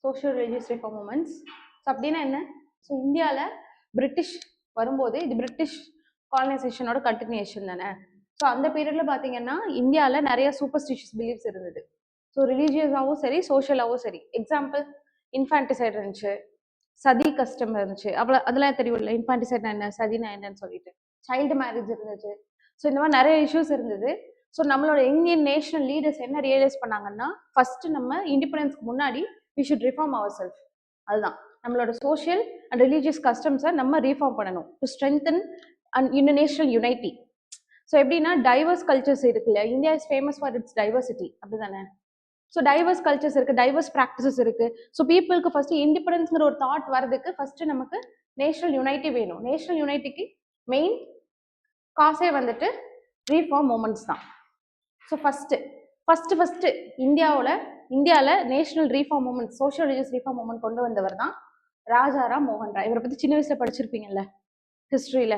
Social religious reform moments. So அப்படின்னா என்ன? So இந்தியாவில் பிரிட்டிஷ் வரும்போது இது பிரிட்டிஷ் காலனைசேஷனோட கண்டினியூஷன் தானே. ஸோ அந்த பீரியடில் பார்த்தீங்கன்னா இந்தியாவில் நிறைய சூப்பர்ஸ்டிஷியஸ் பிலீஃப்ஸ் இருந்தது. ஸோ ரிலீஜியஸாகவும் சரி சோஷியலாகவும் சரி. எக்ஸாம்பிள் இன்ஃபான்டிசைட் இருந்துச்சு, சதி கஸ்டம் இருந்துச்சு. அவ்வளோ அதெல்லாம் தெரியும்ல, இன்ஃபான்டிசைட்னா என்ன, சதினா என்னன்னு சொல்லிட்டு. சைல்டு மேரேஜ் இருந்துச்சு. ஸோ இந்த மாதிரி நிறைய இஷ்யூஸ் இருந்தது. ஸோ நம்மளோட இந்தியன் நேஷனல் லீடர்ஸ் என்ன ரியலைஸ் பண்ணாங்கன்னா, ஃபர்ஸ்ட் நம்ம இண்டிபெண்டன்ஸ்க்கு முன்னாடி we should reform our self. அதுதான் நம்மளோட சோஷியல் அண்ட் ரிலீஜியஸ் கஸ்டம்ஸை நம்ம ரீஃபார்ம் பண்ணணும் to strengthen and national unity. So எப்படின்னா டைவர்ஸ் கல்ச்சர்ஸ் இருக்குல்ல, India is famous for its diversity, அப்படிதானே. ஸோ டைவர்ஸ் கல்ச்சர்ஸ் இருக்கு, டைவர்ஸ் ப்ராக்டிசஸ் இருக்கு. ஸோ பீப்புளுக்கு ஃபர்ஸ்ட் இண்டிபெண்டன்ஸ்ங்கிற ஒரு தாட் வரதுக்கு ஃபர்ஸ்ட் நமக்கு நேஷனல் யுனைட்டி வேணும். நேஷனல் யுனைட்டிக்கு மெயின் காசே வந்துட்டு ரீஃபார்ம் மூமெண்ட்ஸ் தான். ஸோ ஃபர்ஸ்ட் இந்தியாவில் national reform movement, social religious reform movement கொண்டு வந்தவர் தான் ராஜாராம் மோகன் ராய். இவரை பற்றி சின்ன வயசுல படிச்சிருப்பீங்கல்ல ஹிஸ்ட்ரியில,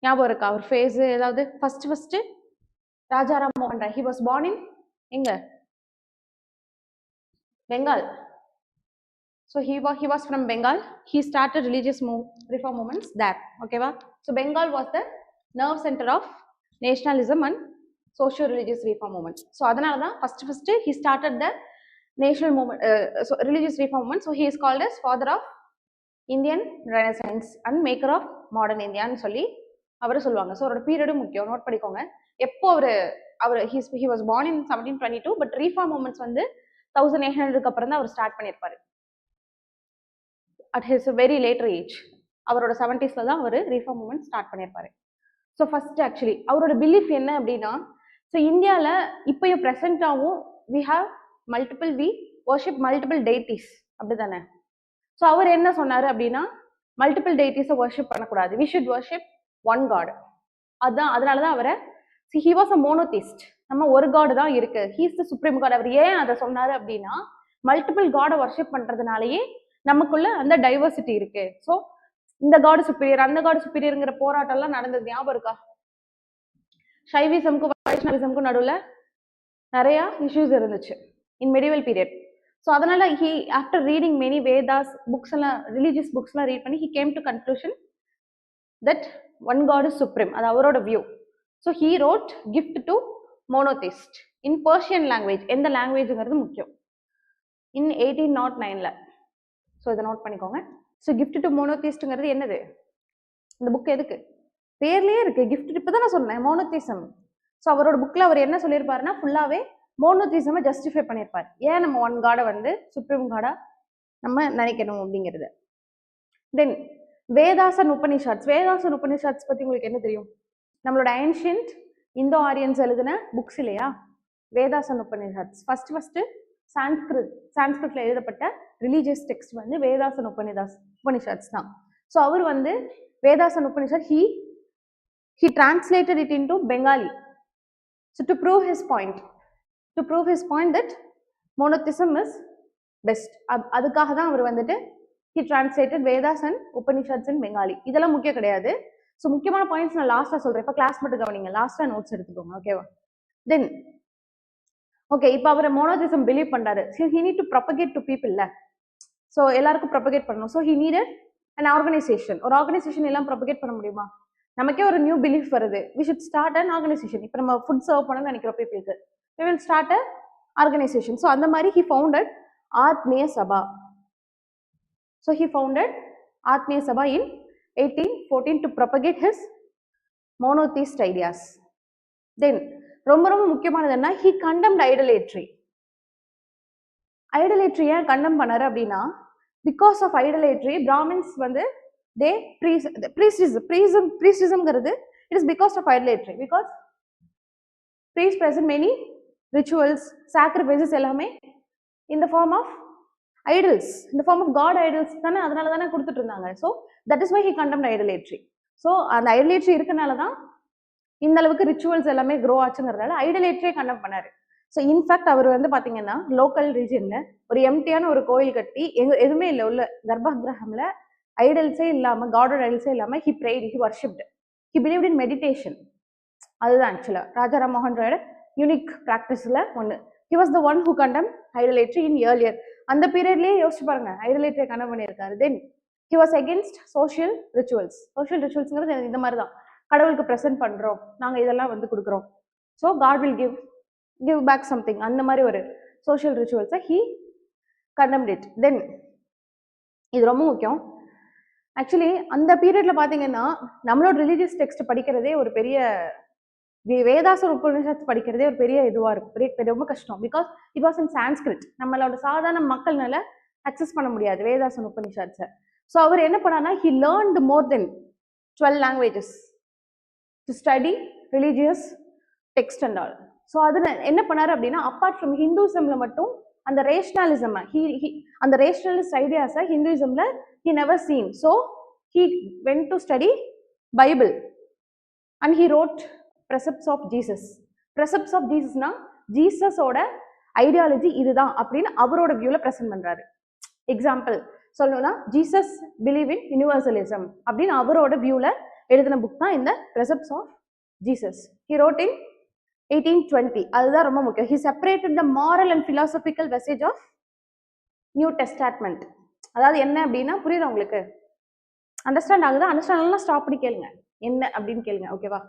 ஞாபகம் இருக்கா அவர் ஃபேஸ் ஏதாவது? ஃபர்ஸ்ட் ராஜாராம் மோகன் Roy, he was born in எங்க? Bengal. So he was from Bengal. He started religious reform movements there. Okay, so Bengal was the nerve center of nationalism and social religious reform movement. So adanal da first he started the national movement, religious reform movement. So he is called as father of Indian Renaissance and maker of modern India nu solli avara solluvaanga. So avரோட period முக்கியம், note பண்ணிக்கோங்க. எப்போ அவர் he was born in 1722, but reform movements வந்து 1800க்கு அப்புறம் தான் அவர் start பண்ணியிருப்பாரு. at his very later age, அவரோட 70s தான் அவர் ரீஃபார்ம் மூவ்மெண்ட் ஸ்டார்ட் பண்ணியிருப்பாரு. ஸோ ஃபர்ஸ்ட் ஆக்சுவலி அவரோட பிலீஃப் என்ன அப்படின்னா, ஸோ இந்தியாவில் இப்போயும் ப்ரெசென்ட்டாகவும் வி வர்ஷிப் மல்டிபிள் டெய்டிஸ், அப்படி தானே. ஸோ அவர் என்ன சொன்னார் அப்படின்னா, மல்டிபிள் டெய்டிஸை வர்ஷிப் பண்ணக்கூடாது, we should worship one god. அதுதான், அதனால தான் அவரை ஹி வாஸ் அ மோனோதிஸ்ட், நம்ம ஒரு காடு தான் இருக்கு, he is the supreme God. அவர் ஏன் அதை சொன்னார் அப்படின்னா, மல்டிபிள் காடை வர்ஷிப் பண்றதுனாலயே நமக்குள்ள அந்த டைவர்சிட்டி இருக்கு. ஸோ இந்த காடு சுப்பீரியர் அந்த காடு சுப்பீரியருங்கிற போராட்டம் எல்லாம் நடந்தது, ஞாபகம் இருக்கா? சைவிசம்க்கும் வைஷ்ணவிசம்க்கும் நடுவில் நிறைய இஷ்யூஸ் இருந்துச்சு இன் மெடிவல் பீரியட். ஸோ அதனால after reading many Vedas books எல்லாம், ரிலீஜியஸ் புக்ஸ் எல்லாம் ரீட் பண்ணி he came to conclusion that one God is supreme. அது அவரோட view. So he wrote Gift to Monotheist in Persian language. எந்த லாங்குவேஜுங்கிறது முக்கியம். இன் 1809. ஸோ இதை நோட் பண்ணிக்கோங்க. ஸோ கிஃப்ட் டு மோனோதிஸ்ட்ங்கிறது என்னது? இந்த புக் எதுக்கு? பேர்லயே இருக்கு, கிஃப்ட். இப்போ தான் நான் சொன்னேன் மோனோதிசம். ஸோ அவரோட புக்கில் அவர் என்ன சொல்லியிருப்பாருன்னா, ஃபுல்லாகவே மோனோதிசமை ஜஸ்டிஃபை பண்ணியிருப்பார். ஏன் நம்ம ஒன் காடை வந்து சுப்ரீம் காடா நம்ம நினைக்கணும் அப்படிங்கிறது. தென் வேதாஸ் அண்ட் உபனிஷாட்ஸ் பற்றி உங்களுக்கு என்ன தெரியும்? நம்மளோட ஏன்ஷியன்ட் இந்தோ ஆரியன்ஸ் எழுதின புக்ஸ் இல்லையா, வேதாஸ் அண்ட் உபனிஷாட்ஸ். ஃபர்ஸ்ட் சான்ஸ்கிரிட்ல எழுதப்பட்ட ரிலீஜியஸ் டெக்ஸ்ட் வந்து வேதாஸ் அண்ட் உபனிஷாட்ஸ் தான். ஸோ அவர் வந்து Vedas and Upanishad he translated it into Bengali. So to prove his point that monotheism is best, அதுக்காக தான் அவர் வந்துட்டு he translated Vedas and Upanishads in Bengali. இதெல்லாம் முக்கியம் கிடையாது. ஸோ முக்கியமான பாயிண்ட்ஸ் நான் லாஸ்டா சொல்றேன். இப்போ கிளாஸ் மட்டும் கவனிங்க, லாஸ்டா நோட்ஸ் எடுத்துக்கோங்க, ஓகேவா? தென் ஓகே, இப்போ அவர் மோனோதிசம் பிலீவ் பண்றாரு. he need to propagate to people இல்ல, ஸோ எல்லாருக்கும் ப்ரொபகேட் பண்ணணும். So he needed an organization. ஒரு ஆர்கனைசேஷன் எல்லாம் ப்ரொபகேட் பண்ண முடியுமா? நமக்கே ஒரு நியூ பிலீஃப் வருது, we should start an organization. இப்போ நம்ம ஃபுட் சர்வ் பண்ணணும்னு நினைக்கிற பீப்புளுக்கு we will start a organization. So அந்த மாதிரி he founded Atmiya Sabha. So he founded Atmiya Sabha in 1814 to propagate his monotheist ideas. Then ரொம்ப ரொம்ப முக்கியமானது என்ன, he condemned idolatry. ஐடலேட்ரி ஏன் கண்டம் பண்ணாரு அப்படின்னா, பிகாஸ் ஆஃப் ஐடலேட்ரி பிராமின்ஸ் வந்து தே ப்ரீஸ்டிசம்ங்கிறது it is because of idolatry. Because priests present many rituals, sacrifices எல்லாமே இந்த ஃபார்ம் ஆஃப் ஐடல்ஸ், இந்த ஃபார்ம் ஆஃப் காட் ஐடல்ஸ் தானே, அதனால தானே கொடுத்துட்டு இருந்தாங்க. So that is why he condemned idolatry. So அந்த ஐடலேட்ரி இருக்கனால தான் இந்த அளவுக்கு ரிச்சுவல்ஸ் எல்லாமே க்ரோ ஆச்சுங்கிறதால ஐடலேட்ரியே கண்டம் பண்ணாரு. ஸோ இன்ஃபேக்ட் அவர் வந்து பார்த்தீங்கன்னா லோக்கல் ரீஜன்ல ஒரு எம்டியான ஒரு கோயில் கட்டி எதுவுமே இல்லை, உள்ள கர்ப்பகிரகம்ல ஐடல்ஸே இல்லாமல், காடோட ஐடல்ஸே இல்லாமல் he prayed, he worshipped, he believed in meditation. அதுதான் ஆக்சுவலாக ராஜாராம் மோகன் ராயோட யூனிக் ப்ராக்டிஸில் ஒன்று. He was the one who கண்டம் ஐடலேட்ரி இன் இயர்லியர். அந்த பீரியட்லயே யோசிச்சு பாருங்க ஐடோலேட்டரை கண்டெம் பண்ணியிருக்காரு. தென் he was against social rituals. social ritualsங்கிறது இந்த மாதிரி தான், கடவுளுக்கு ப்ரெசென்ட் பண்றோம் நாங்க, இதெல்லாம் வந்து கொடுக்குறோம், so god will give back something, அந்த மாதிரி ஒரு social rituals he condemned it. தென் இது ரொம்ப முக்கியம். ஆக்சுவலி அந்த பீரியட்ல பாத்தீங்கன்னா நம்மளோட ரிலீஜியஸ் டெக்ஸ்ட் படிக்கிறதே ஒரு பெரிய, வேதாச உபநிஷத் படிக்கிறதே ஒரு பெரிய இதுவா இருக்கும், ரொம்ப கஷ்டம். Because it was in Sanskrit, நம்மளோட சாதாரண மக்கள்னால அக்சஸ் பண்ண முடியாது வேதாசன் உபநிஷத்ஸை. ஸோ அவர் என்ன பண்ணார்னா he learned more than 12 languages to study religious text and all. So அது என்ன பண்ணாரு அப்படின்னா, அப்பார்ட் ஃப்ரம் ஹிந்துசம்ல மட்டும் அந்த ரேஷனலிசம், அந்த rationalist ஐடியாஸை ஹிந்துசம்ல he never seen. So he went to study Bible and he wrote precepts of Jesus. precepts of Jesus னா ஜீசஸோட ideology இதுதான் அப்படின்னு அவரோட வியூல ப்ரெசென்ட் பண்றாரு. எக்ஸாம்பிள் சொல்லணும்னா ஜீசஸ் பிலீவ் இன் யூனிவர்சலிசம் அப்படின்னு அவரோட வியூல எழுதின புக் தான் இந்த precepts of Jesus. he wrote in 1820. அதுதான் ரொம்ப முக்கியம். he separated the moral and philosophical message of New Testament. அதாவது என்ன அப்படின்னா, புரியுதா உங்களுக்கு? அண்டர்ஸ்டாண்ட் ஆகுதா? அண்டர்ஸ்டாண்ட் ஸ்டாப் பண்ணி கேளுங்க, என்ன அப்படின்னு கேளுங்க, ஓகேவா?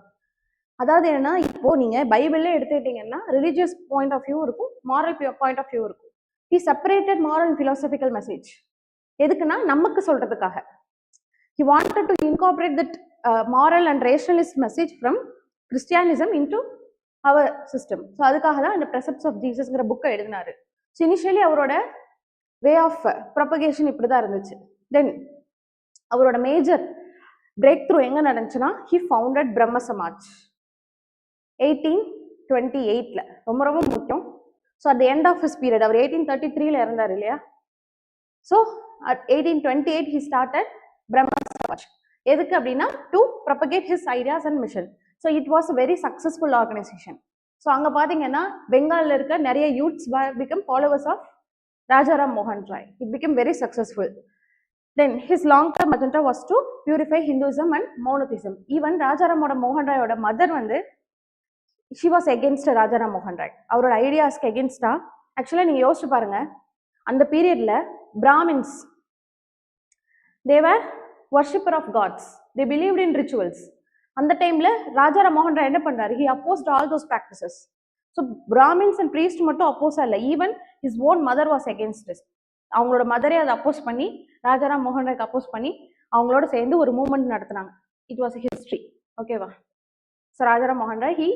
அதாவது என்னன்னா, இப்போ நீங்க பைபிள்ல எடுத்துக்கிட்டீங்கன்னா ரிலீஜியஸ் பாயிண்ட் ஆஃப் வியூ இருக்கும், மாரல் பாயிண்ட் ஆஃப் வியூ இருக்கும். he separated moral and philosophical message. எதுக்குன்னா நமக்கு சொல்றதுக்காக. he wanted to incorporate that moral and rationalist message from Christianism into our system. So அதுக்காக தான் இந்த precepts of Jesusங்கிற புக்கை எழுதினாரு. ஸோ இனிஷியலி அவரோட வே ஆஃப் ப்ரொபகேஷன் இப்படிதான் இருந்துச்சு. தென் அவரோட மேஜர் பிரேக் த்ரூ எங்க நடந்துச்சுன்னா, he founded பிரம்ம சமாஜ் 1828ல. ரொம்ப ரொம்ப முக்கியம். So at the end of his period, அவர் 1833ல இறந்தார் இல்லையா? ஸோ at 1828 he started பிரம்ம சமாஜ். எதுக்கு அப்படின்னா, to propagate his ideas and mission. So it was a very successful organisation. So அங்க பாத்தீங்கன்னா பெங்கால்ல இருக்க நிறைய youths become followers of Rajaram Mohan Roy. It became very successful. Then his long-term agenda was to purify Hinduism and monotheism. Even Rajaram Mohan Roy oda mother வந்து she was against Rajaram Mohan Roy. அவரோட ஐடியாஸ்க்கு அகேன்ஸ்டா. ஆக்சுவலா நீங்க யோசிச்சு பாருங்க, அந்த பீரியட்ல Brahmins they were worshipper of gods. They believed in rituals. அந்த டைம்ல ராஜாராம் மோகன் ராய் என்ன பண்றாரு? he opposed all those practices. So Brahmins and priest மட்டும் அப்போஸ் இல்லை, even his own mother was against this. அவங்களோட மதரே அதை அப்போஸ் பண்ணி, ராஜாராம் மோகன் ராய்க்கு அப்போஸ் பண்ணி அவங்களோட சேர்ந்து ஒரு மூவ்மெண்ட் நடத்தினாங்க. இட் வாஸ் அ ஹிஸ்ட்ரி, ஓகேவா? ஸோ ராஜாராம் மோகன் Roy he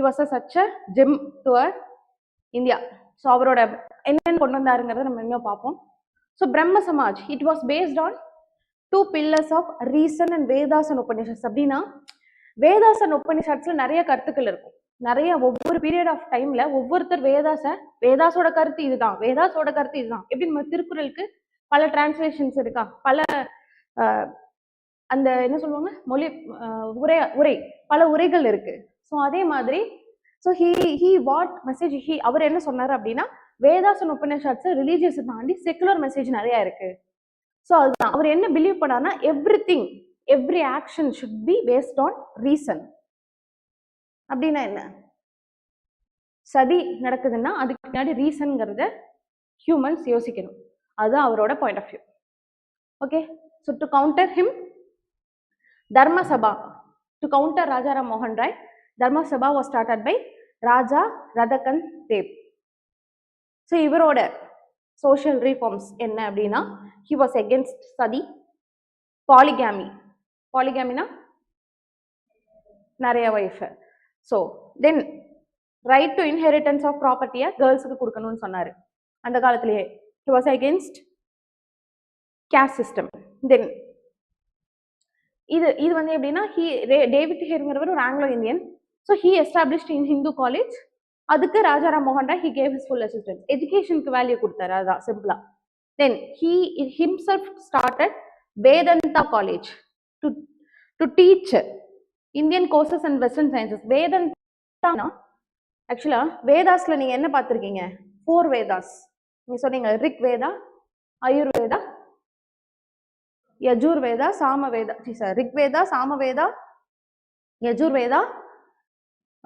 was a such a gem to India. So அவரோட என்னென்ன கொண்டு வந்தாருங்கிறத நம்ம இன்னும் பார்ப்போம். So Brahmo Samaj it was based on 2 pillars of reason and Vedas and Upanishads. அப்படின்னா வேதாஸ் அண்ட் உபனிஷத்ஸ்ல நிறைய கருத்துக்கள் இருக்கும். நிறைய ஒவ்வொரு பீரியட் ஆஃப் டைம்ல ஒவ்வொருத்தர் வேதாஸோட கருத்து இதுதான், வேதாஸோட கருத்து இதுதான். எப்படி நம்ம திருக்குறளுக்கு பல டிரான்ஸ்லேஷன்ஸ் இருக்கா, பல அந்த என்ன சொல்லுவாங்க மொழி உரை பல உரைகள் இருக்கு. ஸோ அதே மாதிரி ஸோ ஹி வாட் மெசேஜ் அவர் என்ன சொன்னாரு அப்படின்னா, வேதாஸ் அண்ட் உபநிஷத்ஸ் ரிலீஜியஸ் தாண்டி செக்குலர் மெசேஜ் நிறைய இருக்கு. ஸோ அதுதான் அவர் என்ன பிலீவ் பண்ணார்னா, every action should be based on reason. அப்படின்னா என்ன? சதி நடக்குதுன்னா அதுக்கு பின்னாடி ரீசன்ங்கிறத ஹியூமன்ஸ் யோசிக்கணும். அதுதான் அவரோட point of view. Okay, so to counter him Dharma Sabha, to counter Rajaram மோகன் Roy, Dharma Sabha was started by Raja Radhakant Dev. So இவரோட சோஷியல் ரீஃபார்ம்ஸ் என்ன அப்படின்னா, ஹி வாஸ் அகேன்ஸ்ட் சதி, பாலிகாமினா நிறைய wife. So then right to inheritance of ப்ராப்பர்ட்டியை கேர்ள்ஸுக்கு கொடுக்கணும்னு சொன்னார் அந்த காலத்திலேயே. He was against caste system. Then இது வந்து எப்படின்னா, டேவிட் ஹேருங்கிறவர் ஒரு Anglo Indian. So he established in Hindu College. அதுக்கு ராஜாராம் மோகன் Roy he gave his full assistance. எஜுகேஷனுக்கு வேல்யூ கொடுத்தாரு, அதுதான் சிம்பிளா. Then he himself started Vedanta College to teach Indian courses and western sciences. Vedanta ஆக்சுவலா வேதாஸ்ல நீங்க என்ன பார்த்துருக்கீங்க? 4 வேதாஸ் நீங்க சொன்னீங்க. ரிக் வேதா, ஆயுர்வேதா, யஜுர்வேதா, சாமவேதா. Rig Veda, Samaveda, Yajurveda,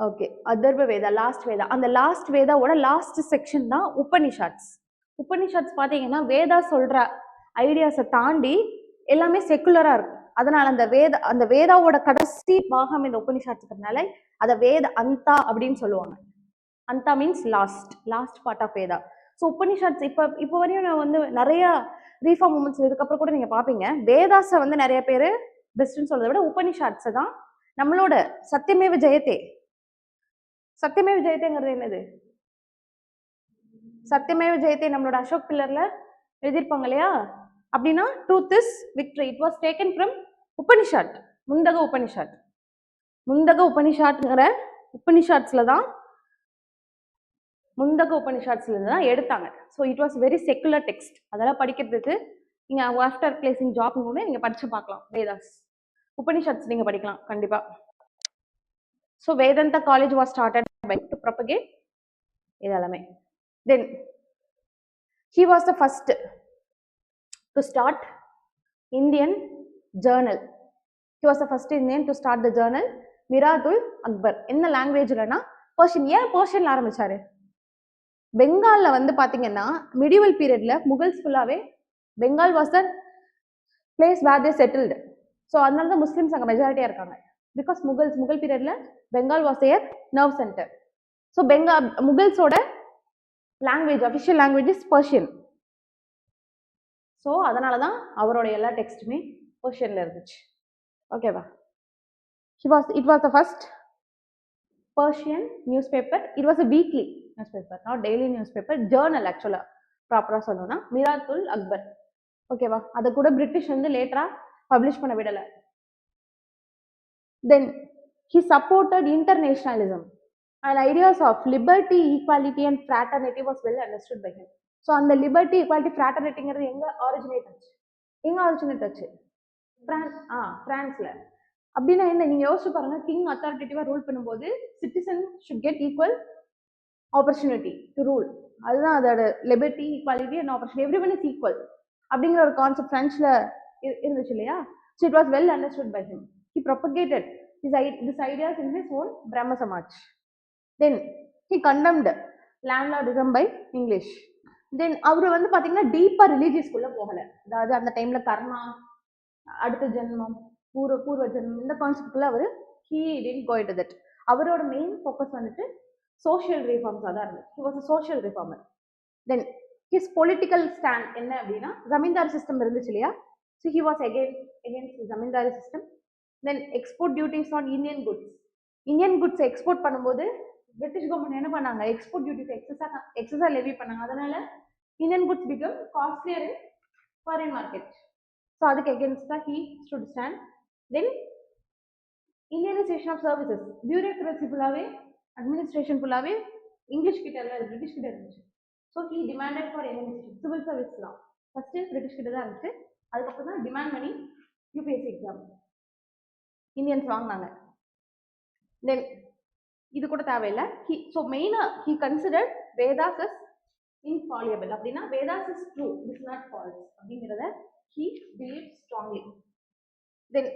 okay, Atharva Veda, last Veda. அந்த லாஸ்ட் வேதாவோட லாஸ்ட் செக்ஷன் தான் உபனிஷாட்ஸ். உபனிஷத்ஸ் பார்த்தீங்கன்னா வேதா சொல்ற ஐடியாஸை தாண்டி எல்லாமே செக்குலரா இருக்கும். அதனால அந்த வேதாவோட கடைசி பாகம் இந்த உபனிஷத்துனால அதை வேத அந்தா அப்படின்னு சொல்லுவாங்க. அந்தா means last part of Veda. So Upanishads இப்போ வரையும் நான் வந்து நிறைய ரீஃபார்ம் மூமெண்ட்ஸ் இதுக்கப்புறம் கூட நீங்க பாப்பீங்க, வேதாஸை வந்து நிறைய பேர் பெஸ்ட்னு சொல்றதை விட உபனிஷத்ஸை தான் நம்மளோட சத்தியமேவ ஜெயத்தே. சத்தியமேவ ஜெயத்தேங்கிறது என்னது? சத்தியமேவ ஜெயத்தே நம்மளோட அசோக் பில்லர்ல எழுதியிருப்பாங்க இல்லையா? அப்படின்னா truth is victory. It was taken from Upanishad, Mundaka Upanishad. Mundaka உபனிஷாட்ங்கிற உபனிஷாட்ஸ்ல தான் முந்தக உபனிஷாட்ஸ்ல இருந்து தான் எடுத்தாங்க. So it was very secular text. அதெல்லாம் படிக்கிறதுக்கு நீங்க ஆஃப்டர் பிளேசிங் ஜாப் கூட நீங்க படிச்சு பார்க்கலாம். வேதாஸ் உபனிஷத்ஸ் நீங்க படிக்கலாம் கண்டிப்பா. So Vedanta college was started by to propagate இதெல்லாமே. Then he was the first to start Indian journal. He was the first Indian to start the journal மிராதுல் Akbar. என்ன லாங்குவேஜ்லனா பர்ஷியன். ஏன் பர்ஷியன்ல ஆரம்பிச்சாரு? பெங்கால்ல வந்து பாத்தீங்கன்னா மிடிவல் பீரியட்ல முகல்ஸ் ஃபுல்லாவே Bengal was the place where they settled. So அதனால தான் முஸ்லிம்ஸ் அங்கே மெஜாரிட்டியா இருக்காங்க. பிகாஸ் முகல் பீரியட்ல Bengal was their nerve centre. So முகல்ஸோட language official language is Persian. So அதனால தான் அவரோட எல்லா டெக்ஸ்ட்டுமே பர்ஷியன்ல இருந்துச்சு. ஓகேவா? It was the first Persian newspaper. It was a weekly newspaper, not daily newspaper. Journal actually ப்ராப்பரா சொல்லணும்னா மிராதுல் அக்பர். ஓகேவா? அதை கூட பிரிட்டிஷ் வந்து லேட்டரா பப்ளிஷ் பண்ண விடல. Then he supported internationalism and ideas of liberty, equality and fraternity was well understood by him. So அந்த liberty equality ஃப்ராட்டர்னிட்டிங்கிறது எங்க ஆரிஜினேட் ஆச்சு? பிரான்ஸ்ல. அப்படின்னா என்ன நீங்க யோசிச்சு பாருங்க. கிங் அத்தாரிட்டேட்டிவா ரூல் பண்ணும்போது citizen should get equal opportunity to rule. அதுதான் அதோட liberty, equality and opportunity. Everyone is equal அப்படிங்கிற ஒரு கான்செப்ட் பிரெஞ்ச்ல இருந்துச்சு இல்லையா? So it was well understood by him. He propagated this ideas in his own Brahmo Samaj. Then he condemned landlordism by English. Then அவர் வந்து பாத்தீங்கன்னா டீப்பா ரிலீஜியஸ்குள்ள போகல. அதாவது அந்த டைம்ல கர்மா, அடுத்த ஜென்மம், பூர்வ ஜென்மம், இந்த கான்செப்ட்ல அவர் he didn't go into that. அவரோட மெயின் ஃபோக்கஸ் வந்துட்டு சோஷியல் ரிஃபார்ம்ஸாக தான் இருந்துச்சு. he was a social reformer. Then his political stand என்ன அப்படின்னா ஜமீன்தார் சிஸ்டம் இருந்துச்சு இல்லையா? so he was against zamindari system. then export duties on Indian goods export பண்ணும்போது பிரிட்டிஷ் கவர்மெண்ட் என்ன பண்ணாங்க? எக்ஸ்போர்ட் டியூட்டிஸ் எக்ஸஸா லெவி பண்ணாங்க. அதனால Indian goods become costlier in foreign market. So அதுக்கு எகென்ஸ்டா he stood stand. Then Indianisation of services, bureaucracy ஃபுல்லாவே administration ஃபுல்லாவே இங்கிலீஷ் கிட்ட இல்லை, பிரிட்டிஷ் கிட்ட இருந்துச்சு. So he demanded for elimination civil service law. First British கிட்ட தான் இருந்துச்சு. அதுக்கப்புறம் தான் டிமாண்ட் பண்ணி யூபிஎஸ்சி எக்ஸாம் இந்தியன்ஸ் வாங்கினாங்க. தென் இது கூட தேவையில்லை. ஸோ மெயினா he considered Vedas is infallible. அப்படின்னா Vedas is true, it's not false அப்படிங்கிறத ஹி பிலீவ் ஸ்ட்ராங்லி. தென்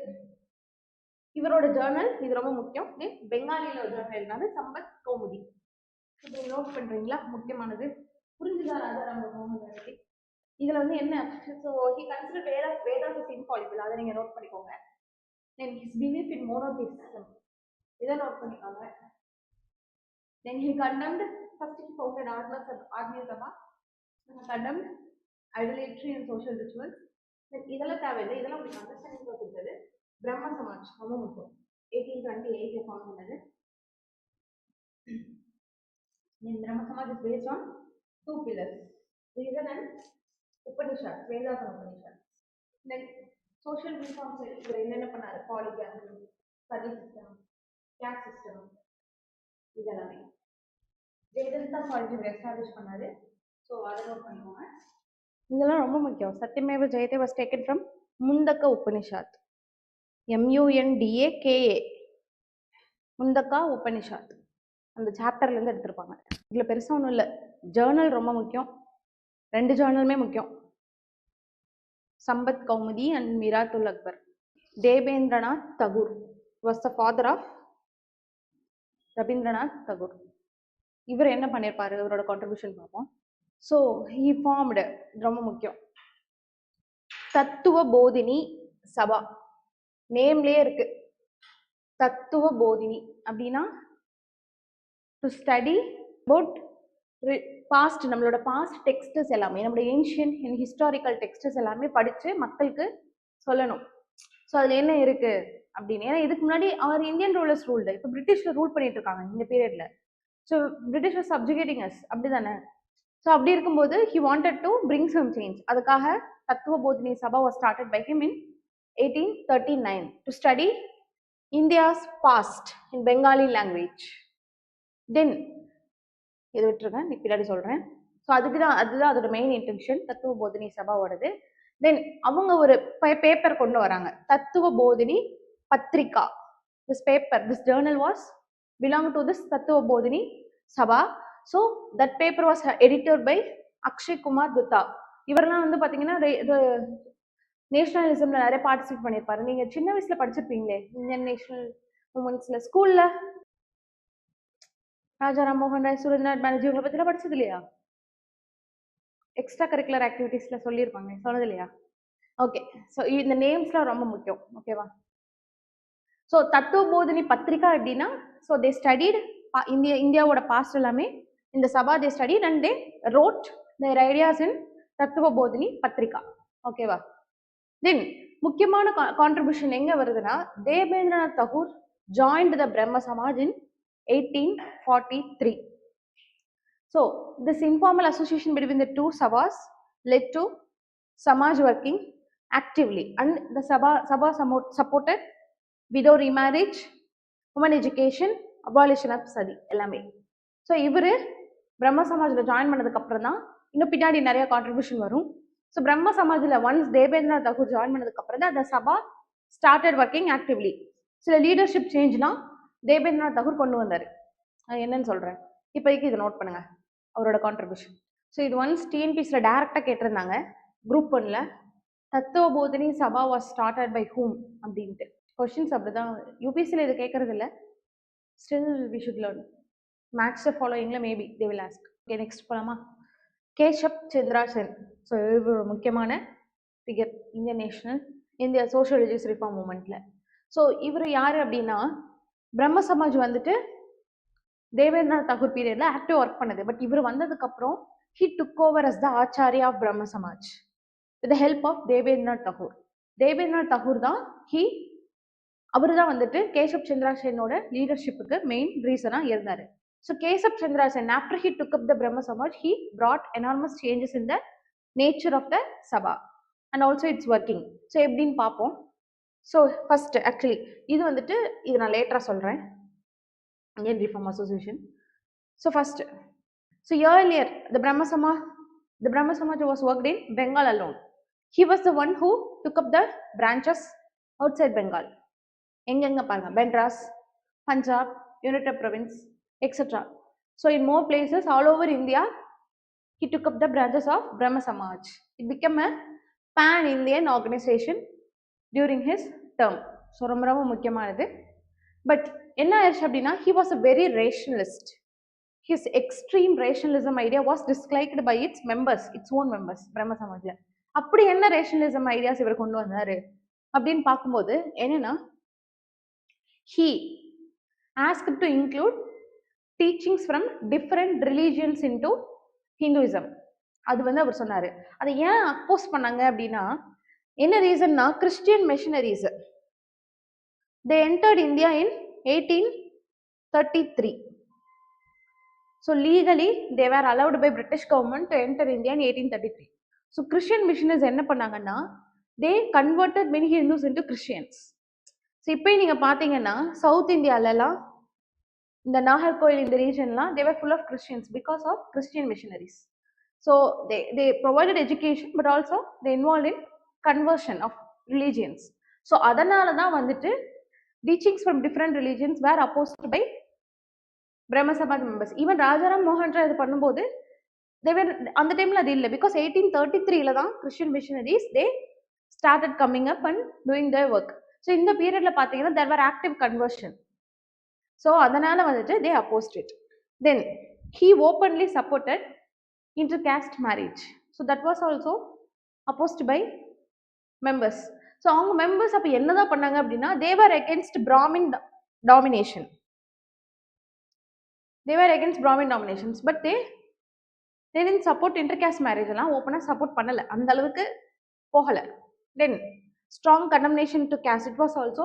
இவரோட ஜேர்னல் இது ரொம்ப முக்கியம். தென் பெங்காலியில் ஒரு ஜேர்னல் எழுதினாரு சம்பத் கௌமுதி. இப்போ நோட் பண்றீங்களா? முக்கியமானது புரிஞ்சுதா ராஜாராம் மோகன்? இதுல வந்து என்ன? So he consider Vedas is infallible. அதை நீங்க நோட் பண்ணிக்கோங்க. தென் ஹிஸ் பிலீஃப் இன் மோனோதிசம், இதை நோட் பண்ணிக்கோங்க. Then he condemned, first he founded Atmiya Sabha, condemned idolatry and social rituals. Then இதெல்லாம் தேவையில்லை, இதெல்லாம் உங்களுக்கு அண்டர்ஸ்டாண்டிங் கொடுத்தது. பிரம்ம சமாஜ் ரொம்ப முக்கியம். 1828 ஃபார்ம் பண்ணது. பிரம்ம Samaj is based on 2 pillars, reason and Upanishad, Vedas and Upanishad. Then social reforms இவர் என்னென்ன பண்ணாரு? Polygamy, study system, caste system, இதெல்லாமே வேதாந்தா காலேஜ் இவர் எஸ்டாப்ளிஷ் பண்ணாரு. ஸோ அதை நோட் பண்ணிக்கோங்க. இதெல்லாம் ரொம்ப முக்கியம். Satyameva Jayate was taken from Mundaka Upanishad, MUNDAKA, Mundaka Upanishad. அந்த சாப்டர்ல இருந்து எடுத்திருப்பாங்க. இதுல பெருசா ஒன்றும் இல்லை. ஜேர்னல் ரொம்ப முக்கியம். 2 ஜேர்னலுமே முக்கியம். Sambad Kaumudi and Miratul Akbar. Debendranath Tagore was the father of Rabindranath Tagore. இவர் என்ன பண்ணியிருப்பாரு? இவரோட கான்ட்ரிபியூஷன் பார்ப்போம். ஸோ ஹி ஃபார்ம்டு, ரொம்ப முக்கியம், தத்துவ போதினி சபா. நேம்லேயே இருக்கு தத்துவ போதினி அப்படின்னா டு ஸ்டடி அபவுட் பாஸ்ட், நம்மளோட பாஸ்ட் டெக்ஸ்டஸ் எல்லாமே, நம்மளோட ஏன்ஷியன்ட் அண்ட் ஹிஸ்டாரிக்கல் டெக்ஸ்டஸ் எல்லாமே படித்து மக்களுக்கு சொல்லணும். ஸோ அதில் என்ன இருக்கு அப்படின்னு. ஏன்னா இதுக்கு முன்னாடி அவர் இந்தியன் ரூலர்ஸ் ரூல்டு, இப்போ பிரிட்டிஷில் ரூல் பண்ணிட்டு இருக்காங்க இந்த பீரியட்ல. So British was subjugating us, அப்படி தானே? ஸோ அப்படி இருக்கும்போது he wanted to bring some change. அதுக்காக Tattva Bodhini Sabha was started by him in 1839 to study India's past in Bengali language. Then இதை விட்டுருக்கேன், நீ பின்னாடி சொல்கிறேன். ஸோ அதுதான் அதோட மெயின் இன்டென்ஷன் தத்துவ போதினி சபாவோடது. தென் அவங்க ஒரு பேப்பர் கொண்டு வராங்க, Tattva Bodhini Patrika. This paper, this journal was belong to this Tattva Bodhini Sabha. So that paper was edited by Akshay Kumar Dutta. இவரெல்லாம் வந்து பார்த்தீங்கன்னா நேஷனலிசம்ல நிறைய பார்ட்டிசிபேட் பண்ணியிருப்பாரு. நீங்கள் சின்ன வயசுல படிச்சிருப்பீங்களே இந்தியன் நேஷனல் மூமெண்ட்ஸ்ல ஸ்கூல்ல. ராஜா ராம்மோகன் ராய், சுரேந்திரநாத் பானர்ஜி இவங்களை பற்றிலாம் படிச்சது இல்லையா? எக்ஸ்ட்ரா கரிக்குலர் ஆக்டிவிட்டீஸ்ல சொல்லியிருப்பாங்க, சொன்னது இல்லையா? ஓகே, ஸோ இந்த நேம்ஸ்லாம் ரொம்ப முக்கியம், ஓகேவா? ஸோ தத்துவ போதினி பத்திரிகா எப்படின்னா, ஸோ தே ஸ்டடிட் இந்தியாவோட பாஸ்ட் எல்லாமே இந்த சபா they studied and they wrote their ideas in Tattva Bodhini Patrika, ஓகேவா? தென் முக்கியமான கான்ட்ரிபியூஷன் எங்க வருதுன்னா, தேவேந்திரநாத் தகூர் ஜாயின்ட் த பிரம்ம சமாஜ் இன் 1843. So this informal association between the two sabas led to Samaj working actively, and the Sabha supported widow remarriage, women education, abolition of sati எல்லாமே. So இவர் பிரம்ம சமாஜில் join பண்ணதுக்கு அப்புறம் தான் இன்னும் பின்னாடி நிறைய கான்ட்ரிபியூஷன் வரும். ஸோ பிரம்ம சமாஜில் ஒன்ஸ் தேவேந்திரநாத் தகூர் ஜாயின் பண்ணதுக்கு அப்புறம் தான் அந்த சபா ஸ்டார்டட் ஒர்க்கிங் ஆக்டிவ்லி. சில லீடர்ஷிப் சேஞ்ச்லாம் தேவேந்திரநாத் தகூர் கொண்டு வந்தார். அது என்னன்னு சொல்கிறேன், இப்போதைக்கு இதை நோட் பண்ணுங்க அவரோட கான்ட்ரிபியூஷன். ஸோ இது ஒன்ஸ் டிஎன்பிஎஸ்ல டேரெக்டாக கேட்டிருந்தாங்க குரூப் 1ல, Tattva Bodhini Sabha was started by whom அப்படின்ட்டு. கொஸ்டின்ஸ் அப்படிதான் யூபிஎஸ்சியில் இது கேட்கறது இல்லை. Still we should learn max ஃபாலோயிங்ல maybe they will ask. Okay, next போகலாமா? கேஷப் சந்திரா சென். ஸோ இவர் முக்கியமான figure India social religious reform மூமெண்ட்ல. ஸோ இவர் யாரு அப்படின்னா, பிரம்ம சமாஜ் வந்துட்டு தேவேந்திரநாத் தகூர் பீரியட்ல ஆக்டிவ் ஒர்க் பண்ணது. பட் இவர் வந்ததுக்கு அப்புறம் he took over as the acharya of Brahma Samaj with the help of Debendranath Tagore. Debendranath Tagore தான் அவர் தான் வந்துட்டு கேசப் சந்திரா சென்னோட லீடர்ஷிப்புக்கு மெயின் ரீசனா இருந்தாரு. So Keshab Chandra Sen after he took up the Brahma Samaj, he brought enormous changes in the nature of the Sabha and also its working. So எப்படின்னு பார்ப்போம். ஸோ ஃபர்ஸ்ட் ஆக்சுவலி இது வந்துட்டு இது நான் லேட்டரா சொல்றேன், Indian Reform Association. So first, so earlier the Brahma Samaj was worked in Bengal alone. He was the one who took up the branches outside Bengal. Enga paranga, Madras, Punjab, United Province, etc. So in more places all over India, he took up the branches of Brahma Samaj. It became a pan-Indian organization during his term. So ரொம்ப முக்கியமானது. But என்ன ஆயிடுச்சு அப்படின்னா, he was a very rationalist. His extreme rationalism idea was disliked by its own members பிரம்ம சமாஜ்ல. அப்படி என்ன rationalism ideas இவர் கொண்டு வந்தாரு அப்படின்னு பார்க்கும்போது என்னன்னா, he asked to include teachings from different religions into Hinduism. அது வந்து அவர் சொன்னாரு. அதை ஏன் அப்போஸ் பண்ணாங்க அப்படின்னா, என்ன ரீசன்னா, Christian missionaries they entered India in 1833. So legally they were allowed by British government to enter India in 1833. So Christian missionaries என்ன பண்ணாங்கன்னா, they converted many Hindus into Christians. So இப்போ நீங்க பாத்தீங்கன்னா சவுத் இந்தியாலலாம் இந்த நாகர்கோயில் இந்த ரீஜன்லாம் they were full of Christians because of Christian missionaries. So they provided education but also they involved in conversion of religions. So அதனால தான் வந்துட்டு teachings from different religions were opposed by Brahma Samaj members. Even Rajaram Mohan Rai இது பண்ணும்போது they were அந்த டைம்ல அது இல்லை, because 1833ல தான் Christian missionaries they started coming up and doing their work. So இந்த பீரியட்ல பாத்தீங்கன்னா there were active conversion. So அதனால வந்துட்டு they opposed it. Then he openly supported intercaste marriage. So that was also opposed by members. So அவங்க members அப்ப என்னதான் பண்ணாங்க அப்படின்னா they were against Brahmin domination. They were against Brahmin dominations, but they didn't support intercaste marriage எல்லாம் ஓப்பனா support பண்ணல, அந்த அளவுக்கு போகல. Then strong condemnation to caste, it was also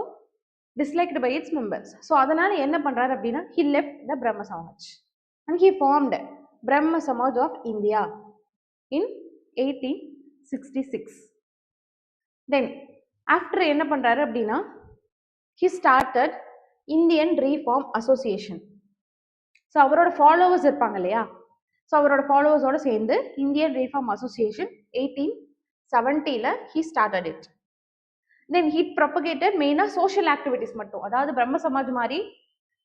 disliked by its members. So அதனால என்ன பண்றாரு அப்படின்னா he left the Brahma Samaj and he formed Brahma Samaj of India in 1866. Then after என்ன பண்றாரு அப்படின்னா he started Indian Reform Association. So அவரோட followers இருப்பாங்க இல்லையா, ஸோ அவரோட ஃபாலோவர்ஸோட சேர்ந்து Indian reform association 1870 he started it. Then he propagated மெயினாக சோஷியல் ஆக்டிவிட்டிஸ் மட்டும், அதாவது பிரம்ம சமாஜ் மாதிரி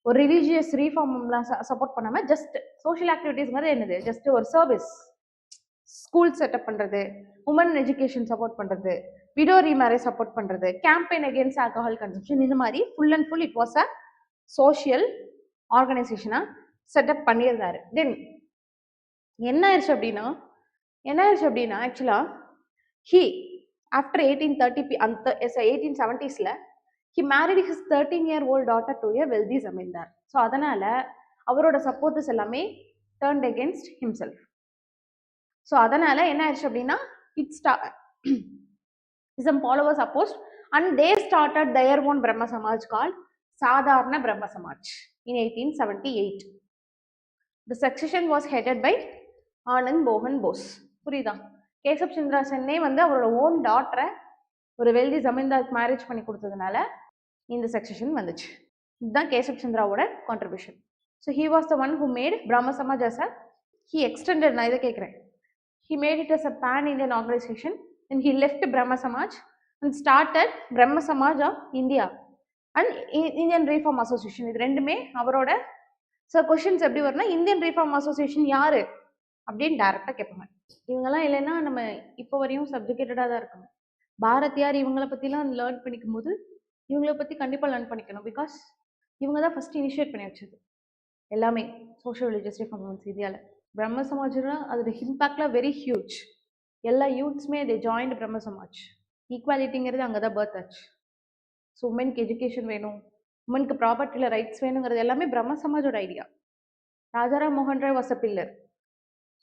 ஒரு ரிலீஜியஸ் ரீஃபார்ம்லாம் சப்போர்ட் பண்ணாமல் ஜஸ்ட் சோஷியல் ஆக்டிவிட்டிஸ்ங்கிறது என்னது, ஜஸ்ட் ஒரு சர்வீஸ், ஸ்கூல் செட்டப் பண்ணுறது, உமன் எஜுகேஷன் சப்போர்ட் பண்ணுறது, விடோ ரீமேரேஜ் சப்போர்ட் பண்ணுறது, கேம்பெயின் அகேன்ஸ்ட் ஆல்கஹால் கன்சம்ஷன், இந்த மாதிரி full and full it was a social ஆர்கனைசேஷனாக செட்டப் பண்ணியிருந்தாரு. தென் என்ன ஆயிடுச்சு அப்படின்னா ஆக்சுவலாக he after 1830 அந்த 1870s he married his 13-year-old daughter to a wealthy zamindar. So அதனால அவரோட சப்போர்ட்டர்ஸ் எல்லாமே turned against himself. ஸோ அதனால என்ன ஆயிடுச்சு அப்படின்னா some followers opposed and they started their own Brahma Samaj called Sadharana Brahma Samaj in 1878. The succession was headed by Anand Mohan Bose. புரியுதா, கேசப் சந்திரா சென்னே வந்து அவரோட ஓன் டாட்டரை ஒரு வெல்தி ஜமீன்தாருக்கு மேரேஜ் பண்ணி கொடுத்ததுனால இந்த சக்சஷன் வந்துச்சு. இதுதான் கேசப் சந்திராவோட contribution. So he was the one who made Brahmo Samaj as a he extended, நான் இதை கேட்குறேன், he made it as a pan Indian organisation and he left Brahmo Samaj and started Brahmo Samaj of India and Indian reform association. இது ரெண்டுமே அவரோட. So questions எப்படி வரும்னா Indian reform association யாரு அப்படின்னு டைரக்டாக கேட்பாங்க. இவங்கெல்லாம் இல்லைன்னா நம்ம இப்போ வரையும் சப்ஜெக்டடாக தான் இருக்கணும். பாரதியார் இவங்களை பற்றிலாம் லேர்ன் பண்ணிக்கும் போது இவங்களை பற்றி கண்டிப்பாக லேர்ன் பண்ணிக்கணும். பிகாஸ் இவங்க தான் ஃபஸ்ட்டு இனிஷியேட் பண்ணி வச்சது எல்லாமே சோஷியல் ரிலீஜியஸ் ரிஃபார்ம்ஸ் இந்தியாவில். பிரம்ம சமாஜ்னா அதோட இம்பேக்ட்லாம் வெரி ஹியூஜ். எல்லா யூத்ஸுமே தே ஜாயின்ட் பிரம்ம சமாஜ். ஈக்குவாலிட்டிங்கிறது அங்கே தான் பர்த் ஆச்சு. ஸோ உமனுக்கு எஜுகேஷன் வேணும், உமனுக்கு ப்ராப்பர்ட்டியில் ரைட்ஸ் வேணுங்கிறது எல்லாமே பிரம்ம சமாஜோட ஐடியா. ராஜாராம் மோகன் ராய் வாஸ் அ பில்லர்.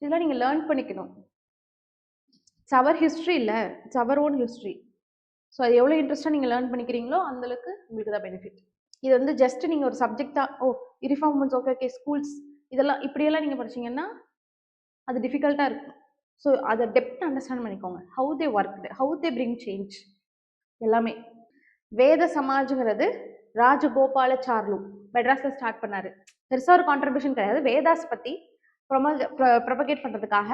இதெல்லாம் நீங்கள் லேர்ன் பண்ணிக்கணும். இட்ஸ் அவர் ஹிஸ்ட்ரி இல்லை, it's our own history. So அது எவ்வளோ இன்ட்ரெஸ்ட்டாக நீங்கள் லேர்ன் பண்ணிக்கிறீங்களோ அந்தளவுக்கு உங்களுக்கு தான் பெனிஃபிட். இது வந்து ஜஸ்ட் நீங்கள் ஒரு சப்ஜெக்டாக ரிஃபார்ம் மூவ்மெண்ட்ஸ் ஓகே ஸ்கூல்ஸ் இதெல்லாம் இப்படியெல்லாம் நீங்கள் படிச்சிங்கன்னா அது டிஃபிகல்ட்டாக இருக்கும். ஸோ அதை டெப்த் அண்டர்ஸ்டாண்ட் பண்ணிக்கோங்க. How they work, how they bring change எல்லாமே. வேத சமாஜ்ங்கிறது ராஜகோபாலாச்சார்லு மெட்ராஸில் ஸ்டார்ட் பண்ணார். பெருசாக ஒரு கான்ட்ரிபியூஷன் கிடையாது. வேதாஸ் பற்றி ப்ரொபகேட் பண்ணுறதுக்காக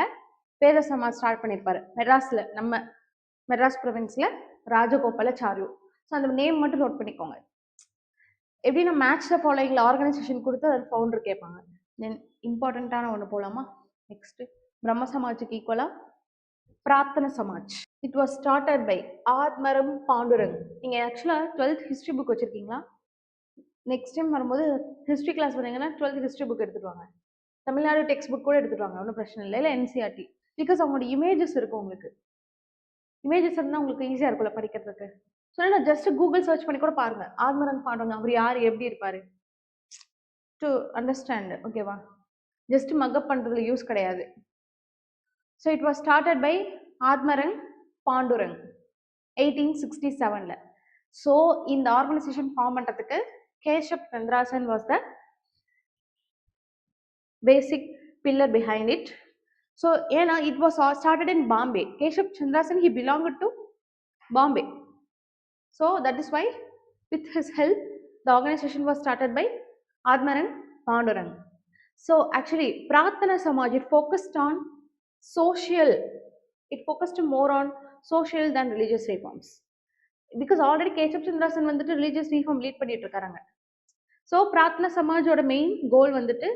வேத சமாஜ் ஸ்டார்ட் பண்ணியிருப்பாரு மெட்ராஸில், நம்ம மெட்ராஸ் ப்ரொவின்ஸில் ராஜகோபாலாச்சார்லு. ஸோ அந்த நேம் மட்டும் நோட் பண்ணிக்கோங்க. எப்படின்னா மேட்ச் த ஃபாலோயிங்கில் ஆர்கனைசேஷன் கொடுத்து அது ஃபவுண்டர் கேட்பாங்க. தென் இம்பார்ட்டண்ட்டான ஒன்று போகலாமா? நெக்ஸ்ட்டு பிரம்ம சமாஜுக்கு ஈக்குவலாக Prarthana Samaj. It was started by Atmaram Pandurang. நீங்கள் ஆக்சுவலாக 12th ஹிஸ்ட்ரி புக் வச்சுருக்கீங்களா? நெக்ஸ்ட் டைம் வரும்போது ஹிஸ்ட்ரி கிளாஸ் வந்தீங்கன்னா 12th ஹிஸ்ட்ரி புக் எடுத்துகிட்டு வாங்க. தமிழ்நாடு டெக்ஸ்ட் புக் கூட எடுத்துகிட்டு வாங்க, ஒன்றும் பிரச்சனை இல்லை. இல்லை என்சிஆர்டி. பிகாஸ் அவங்களோட இமேஜஸ் இருக்கும். உங்களுக்கு இமேஜஸ் இருந்தால் உங்களுக்கு ஈஸியாக இருக்கும்ல படிக்கிறதுக்கு. ஸோ நான் ஜஸ்ட் கூகுள் சர்ச் பண்ணி கூட பாருங்கள், ஆத்மரங் பாண்டுரங் அவர் யார், எப்படி இருப்பார், டு அண்டர்ஸ்டாண்ட். ஓகேவா? ஜஸ்ட் மக்கப் பண்ணுறதுல யூஸ் கிடையாது. So it was started by Atmaram Pandurang 1867. So இந்த ஆர்கனைசேஷன் ஃபார்ம் பண்ணுறதுக்கு Keshab Chandra Sen was the basic pillar behind it. So ஏன்னா it was started in Bombay. Keshav Chandra Sen, he belonged to Bombay. So that is why with his help the organization was started by Admarang Pandurang. So actually Prarthana Samaj, it focused on social, it focused more on social than religious reforms. Because already Keshav Chandra Sen வந்துட்டு religious reform lead பண்ணிட்டு இருக்காங்க. So Prarthana சமாஜோட main கோல் வந்துட்டு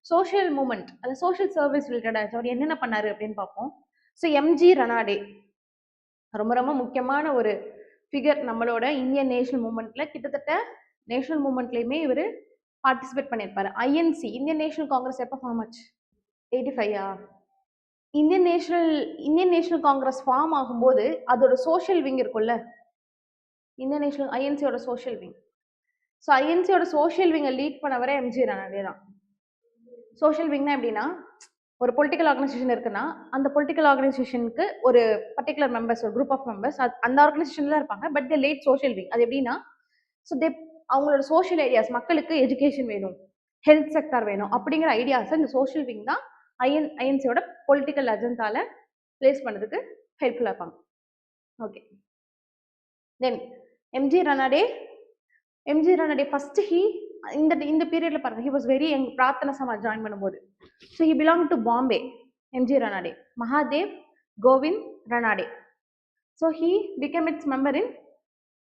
social moment, அது social service ரிலேட்டடாக அவர் என்னென்ன பண்ணார் அப்படின்னு பார்ப்போம். ஸோ எம்ஜி ரனாடே ரொம்ப ரொம்ப முக்கியமான ஒரு ஃபிகர் நம்மளோட இந்தியன் நேஷனல் மூமெண்ட்டில். கிட்டத்தட்ட நேஷனல் மூமெண்ட்லேயுமே இவர் பார்ட்டிசிபேட் பண்ணியிருப்பார். ஐஎன்சி இந்தியன் நேஷனல் காங்கிரஸ் எப்போ ஃபார்ம் ஆச்சு? 85யா? இந்தியன் நேஷனல் காங்கிரஸ் ஃபார்ம் ஆகும்போது அதோட சோஷியல் விங் இருக்கும்ல, இந்தியன் நேஷனல் ஐஎன்சியோட சோஷியல் விங். ஸோ ஐஎன்சியோட சோஷியல் விங்கை லீட் பண்ணவரே எம்ஜி ராணாடே தான். சோஷியல் விங்னா எப்படின்னா, ஒரு பொலிட்டிக்கல் ஆர்கனைசேஷன் இருக்குன்னா அந்த பொலிட்டிக்கல் ஆர்கனைசேஷனுக்கு ஒரு பர்டிகுலர் மெம்பர்ஸ், ஒரு குரூப் ஆஃப் மெம்பர்ஸ் அந்த ஆர்கனைசேஷன்ல இருப்பாங்க. But they late social wing. அது எப்படின்னா, ஸோ தே அவங்களோட சோஷியல் ஐடியாஸ், மக்களுக்கு எஜுகேஷன் வேணும், ஹெல்த் செக்டார் வேணும் அப்படிங்கிற ஐடியாஸை இந்த சோஷியல் விங் தான் ஐஎன்சியோட பொலிட்டிக்கல் அஜெண்டால பிளேஸ் பண்ணதுக்கு ஹெல்ப்ஃபுல்லாக இருப்பாங்க. Okay, then MG Ranade first இந்த பீரியட்ல பாருங்க, he was very young. Prarthana Samaj join பண்ணும்போது, so he belong to Bombay. MG Ranade, Mahadev Govind Ranade. So he become its member in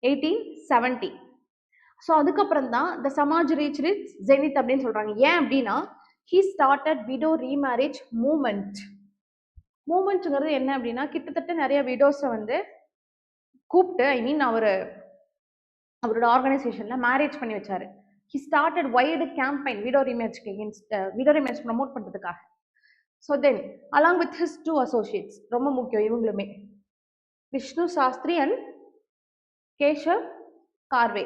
1870. So அதுக்கப்புறம் தான் the Samaj reach its zenith அப்படின்னு சொல்றாங்க. ஏன் அப்படின்னா, he started widow remarriage movement. மூமெண்ட்ங்கிறது என்ன அப்படின்னா, கிட்டத்தட்ட நிறைய விடோஸை வந்து கூப்பிட்டு, ஐ மீன் அவரோட ஆர்கனைசேஷன்ல மேரேஜ் பண்ணி வச்சாரு. He started wide campaign widow ரீமேரேஜ்க்கு எகென்ஸ்ட், விடோ ரீமேரேஜ் ப்ரமோட் பண்றதுக்காக. So then along with his 2 associates, ரொம்ப முக்கியம் இவங்களுமே, விஷ்ணு சாஸ்திரி அண்ட் கேஷவ் கார்வே.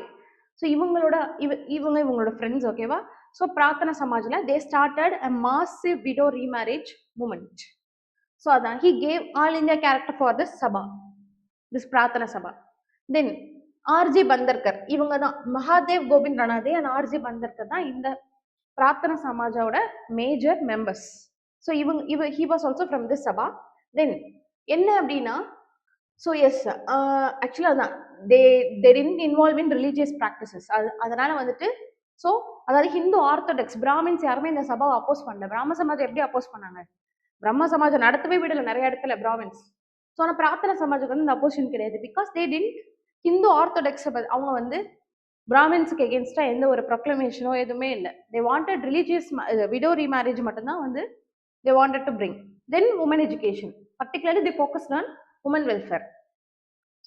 ஸோ இவங்களோட ஃப்ரெண்ட்ஸ். ஓகேவா? ஸோ பிரார்த்தனா சமாஜ்ல they started a massive widow remarriage movement. So அதான் he gave all India character for this Sabha, this Prarthana Sabha. Then RG Bhandarkar, இவங்க தான் மகாதேவ் கோவிந்த் ராணாடே அண்ட் ஆர்ஜி பந்தர்கர் தான் இந்த பிரார்த்தனா சமாஜோட major members. So he was also from this Sabha. தென் என்ன அப்படின்னா, ஸோ எஸ் ஆக்சுவலி அதான் they didn't involve in religious practices. அதனால வந்துட்டு, ஸோ அதாவது ஹிந்து ஆர்த்தடாக்ஸ் பிராமின்ஸ் யாருமே இந்த சபாவை அப்போஸ் பண்ணல. பிராம சமாஜம் எப்படி அப்போஸ் பண்ணாங்க? பிரம்ம சமாஜம் நடத்தவே விடல நிறைய இடத்துல பிராமின்ஸ். ஸோ ஆனால் பிரார்த்தனா சமாஜுக்கு வந்து இந்த அப்போசிஷன் கிடையாது. Because they didn't, Hindu orthodox அவங்க வந்து பிராமின்ஸுக்கு எகென்ஸ்டா எந்த ஒரு ப்ரொக்ளமேஷனோ எதுவுமே இல்லை. They wanted religious widow remarriage மட்டும்தான் வந்து they wanted to bring. Then women education, particularly they focused on women welfare.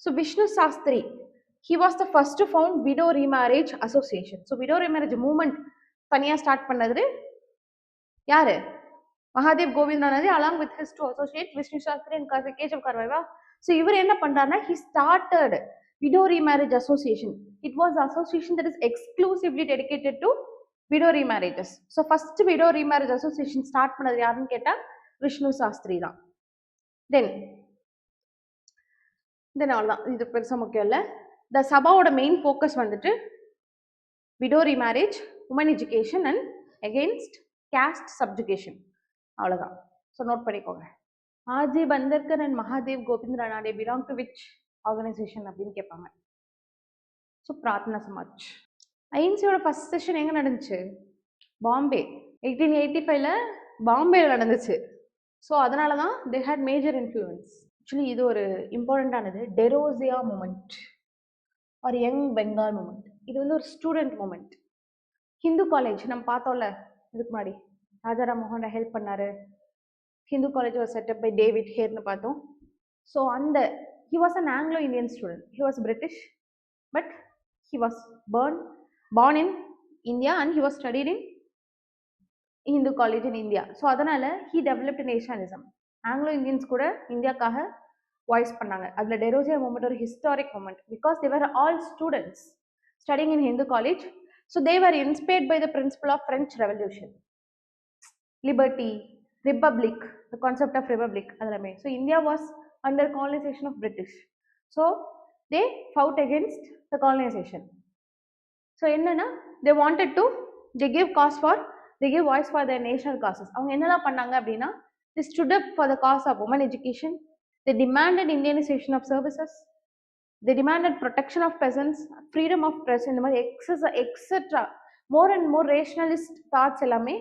So Vishnu Sastri, he was the first to found widow remarriage association. So widow remarriage movement தனியா start பண்ணது யாரு? Mahadev Govind ராணாடே along with his 2 associates Vishnu Sastri and Keshav Karve. So இவர் என்ன பண்றாருன்னா, he started widow remarriage association. It was an association that is exclusively dedicated to widow remarriages. So first widow remarriage association start பண்ணது யாருன்னு கேட்டா விஷ்ணு சாஸ்திரி தான். தென் அவ்வளோதான், இது பெருசாக முக்கியம் இல்லை. த சபாவோட மெயின் ஃபோக்கஸ் வந்துட்டு widow remarriage, women education and against caste subjugation, அவ்வளோதான். ஸோ நோட் பண்ணிக்கோங்க. RG Bhandarkar and Mahadev Govind Ranade belong to which organisation அப்படின்னு கேட்பாங்க. ஸோ பிரார்த்தனா சமாஜ். ஐஎன்சியோட ஃபர்ஸ்ட் செஷன் எங்கே நடந்துச்சு? பாம்பே. 1885ல பாம்பேல நடந்துச்சு. ஸோ அதனால தான் they had major influence. Actually இது ஒரு இம்பார்ட்டண்ட்டானது, டெரோசியா மூமெண்ட் ஒரு யங் பெங்கால் மூமெண்ட். இது வந்து ஒரு ஸ்டூடெண்ட் மூமெண்ட். ஹிந்து காலேஜ் நம்ம பார்த்தோம்ல இதுக்கு முன்னாடி, ராஜாராம் மோகன் ஹெல்ப் பண்ணாரு. Hindu college was set up by David ஹேர்னு பார்த்தோம். ஸோ அந்த he was an Anglo Indian student. He was British but he was born in India and he was studied in Hindu college in India. So அதனால he developed nationalism. Anglo Indians கூட இந்தியாக்காக voice பண்ணாங்க. அதில் Derozio movement ஒரு historic movement because they were all students studying in Hindu college. So they were inspired by the principle of French Revolution, liberty, republic, the concept of republic அதெல்லாமே. So India was under colonization of British. So they fought against the colonization. So என்னன்னா they wanted to, they give voice for their national causes. அவங்க என்னெல்லாம் பண்ணாங்க அப்படின்னா, they stood up for the cause of women education. They demanded Indianization of services. They demanded protection of peasants, freedom of press, இந்த மாதிரி etc. more and more rationalist thoughts எல்லாமே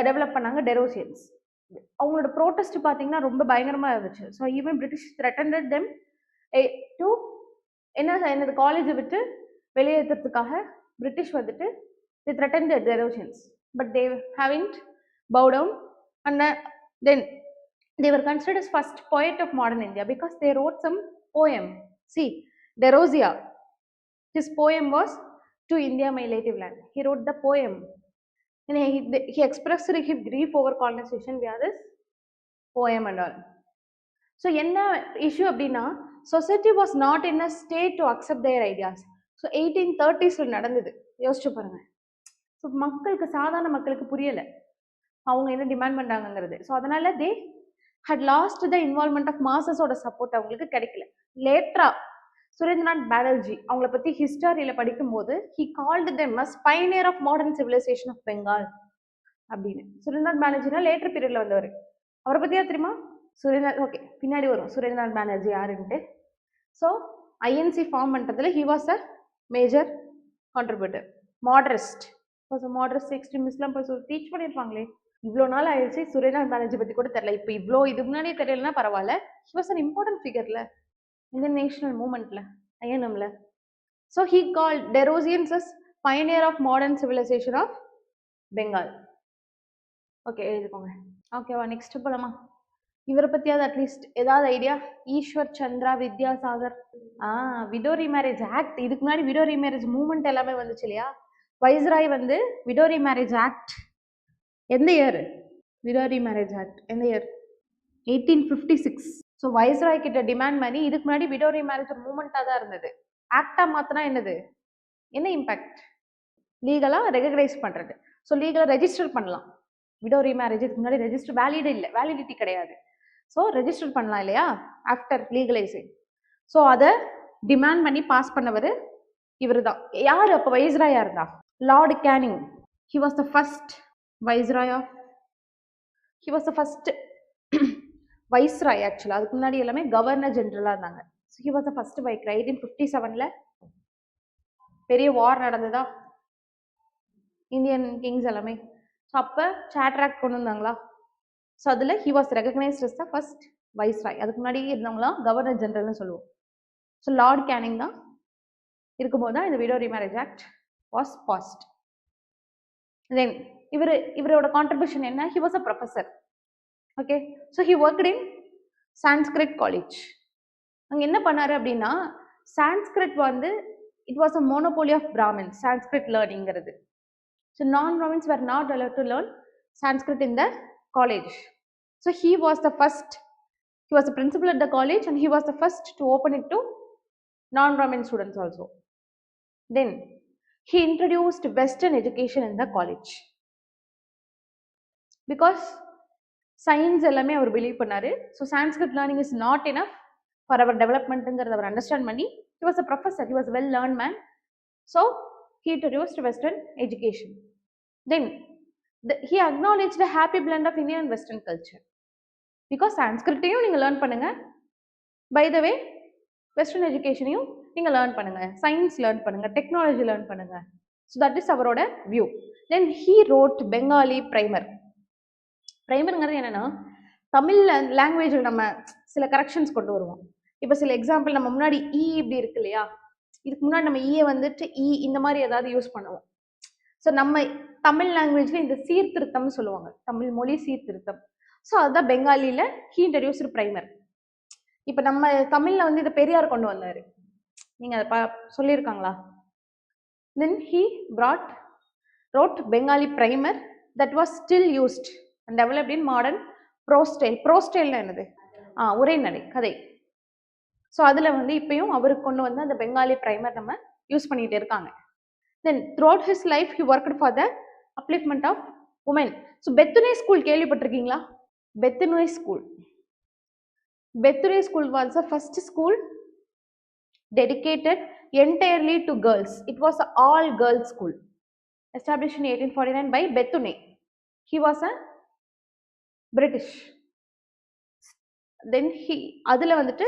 develop பண்ணாங்க டெரோசியன்ஸ். அவங்களோட protest பார்த்தீங்கன்னா ரொம்ப பயங்கரமாக இருந்துச்சு. So even British threatened them to என்னது காலேஜை விட்டு வெளியேற்றத்துக்காக பிரிட்டிஷ் வந்துட்டு they threatened the Derozians, but they haven't bowed down. And then they were considered as first poet of modern India because they wrote some poem. See, Derozia, his poem was To India My Native Land. He wrote the poem And he expressed his grief over colonization via this poem and all. So என்ன issue அப்படின்னா society was not in a state to accept their ideas. So 1830s நடந்தது, யோசிச்சு பாருங்க. So மக்களுக்கு, சாதாரண மக்களுக்கு புரியலை அவங்க என்ன டிமாண்ட் பண்ணுறாங்கங்கிறது. ஸோ அதனால they had lost the involvement of மாசஸோட சப்போர்ட் அவங்களுக்கு கிடைக்கல. லேட்டரா சுரேந்திரநாத் பானர்ஜி அவங்கள பற்றி ஹிஸ்டாரியில் படிக்கும்போது he called them as pioneer of modern civilization of Bengal அப்படின்னு. சுரேந்திரநாத் பானர்ஜினா லேட்டர் பீரியட்ல வந்தவர். அவரை பற்றியா தெரியுமா? சுரேந்திரநாத், ஓகே பின்னாடி வரும் சுரேந்திரநாத் பானர்ஜி யாருன்ட்டு. ஸோ ஐஎன்சி ஃபார்ம் பண்ணுறதுல he was a major contributor. Moderates was a moderate எக்ஸ்ட்ரீமிஸ்ட்லாம் போய் டீச் பண்ணியிருப்பாங்களே. இவ்வளோ நாள் ஆயிடுச்சு சுரேந்திரநாத் பானர்ஜி பற்றி கூட தெரியல. இப்போ இவ்வளோ இது முன்னாடியே தெரியலன்னா பரவாயில்ல. he was an important figureல இந்தியன் நேஷனல் மூமெண்ட்ல, ஐஎன்எம்ல. So he called Derosians as pioneer of modern civilization of Bengal. Okay எழுதிக்கோங்க. ஓகேவா, நெக்ஸ்ட் போலாமா? இவரை பற்றியாவது அட்லீஸ்ட் ஏதாவது idea? Ishwar Chandra Vidyasagar. Widow remarriage act. இதுக்கு முன்னாடி விடோ ரீமேரேஜ் மூவ்மெண்ட் எல்லாமே வந்துச்சு இல்லையா? வைஸ்ராய் வந்து விடோ ரீமேரேஜ் ஆக்ட் எந்த இயர்? விடோ ரீமேரேஜ் ஆக்ட் எந்த இயர்? 1856. ஸோ வைஸ்ராய் கிட்ட டிமாண்ட் பண்ணி, இதுக்கு முன்னாடி விடோ ரீமேரேஜ் மூவ்மெண்ட்டாக தான் இருந்தது. ஆக்டா மாத்தினா என்னது, என்ன இம்பேக்ட்? லீகலாக ரெகக்னைஸ் பண்ணுறது. ஸோ லீகலாக ரெஜிஸ்டர் பண்ணலாம். விடோ ரீமேரேஜ் இதுக்கு முன்னாடி ரெஜிஸ்டர் வேலிட் இல்லை, வேலிடிட்டி கிடையாது. ஸோ ரெஜிஸ்டர் பண்ணலாம் இல்லையா ஆஃப்டர் லீகலைசிங். ஸோ அதை டிமாண்ட் பண்ணி பாஸ் பண்ணவர் இவர் தான். யார் அப்போ வைஸ்ராயா இருந்தா? Lord Canning. He was the first viceroy of, he was the first viceroy. ஆக்சுவலாக அதுக்கு முன்னாடி எல்லாமே கவர்னர் ஜெனரலாக இருந்தாங்க. So he was the first viceroy. 1857 பெரிய வார் நடந்ததா இந்தியன் கிங்ஸ் எல்லாமே. ஸோ அப்போ சார்ட்டர் ஆக்ட் கொண்டு வந்தாங்களா? ஸோ அதில் he was recognised as the first viceroy. அதுக்கு முன்னாடி இருந்தவங்களாம் கவர்னர் ஜெனரல்னு சொல்லுவோம். ஸோ லார்ட் கேனிங் தான் இருக்கும்போது தான் இந்த widow remarriage act was passed. Then இவரோட கான்ட்ரிபியூஷன் என்ன? He was a professor. Okay, so he worked in Sanskrit college. அங்கே என்ன பண்ணாரு அப்படின்னா, சான்ஸ்கிரிட் வந்து it was a monopoly of Brahmins, Sanskrit லேர்னிங்கிறது. So non-Brahmins were not allowed to learn Sanskrit in the college. So he was the first, he was the principal at the college and he was the first to open it to non-Brahmin students also. Then he introduced Western education in the college because science எல்லாமே அவர் believe பண்ணாரு. So Sanskrit learning is not enough for our டெவலப்மெண்ட்டுங்கிறத அவர் understand பண்ணி, he was a professor, he was a well learned man. So he introduced Western education. Then he acknowledged a happy blend of Indian and Western culture. Because Sanskritayum நீங்க learn பண்ணுங்க, by the way Western educationையும் நீங்க learn பண்ணுங்க, science learn பண்ணுங்க, technology learn பண்ணுங்க. So that is அவரோட view. Then he wrote Bengali primer. primerங்கிறது என்னன்னா, தமிழ் லாங்குவேஜில் நம்ம சில கரெக்ஷன்ஸ் கொண்டு வருவோம். இப்போ சில எக்ஸாம்பிள், நம்ம முன்னாடி இ இப்படி இருக்கு இல்லையா, இதுக்கு முன்னாடி நம்ம ஈயை வந்துட்டு இ இந்த மாதிரி ஏதாவது யூஸ் பண்ணுவோம். ஸோ நம்ம தமிழ் லாங்குவேஜில் இந்த சீர்திருத்தம்னு சொல்லுவாங்க, தமிழ் மொழி சீர்திருத்தம். ஸோ அதுதான் பெங்காலியில் ஹீ இன்ட்ரடியூஸ்டு பிரைமர். இப்போ நம்ம தமிழில் வந்து இதை பெரியார் கொண்டு வந்தார், நீங்கள் அதை சொல்லியிருக்காங்களா? Then he wrote Bengali primer that was still used and developed in modern prose style. ப்ரோஸ்டைல்னா என்னது? உரைநடை, கதை. ஸோ அதில் வந்து இப்பயும் அவருக்கு கொண்டு வந்து அந்த பெங்காலி பிரைமர் நம்ம யூஸ் பண்ணிட்டு இருக்காங்க. Then throughout his life he worked for the upliftment of women. So Bethune school கேள்விப்பட்டிருக்கீங்களா? Bethune school. Bethune school was the first school dedicated entirely to girls. It was an all girls school established in 1849 by Bethune. He was a British. Then adula vandu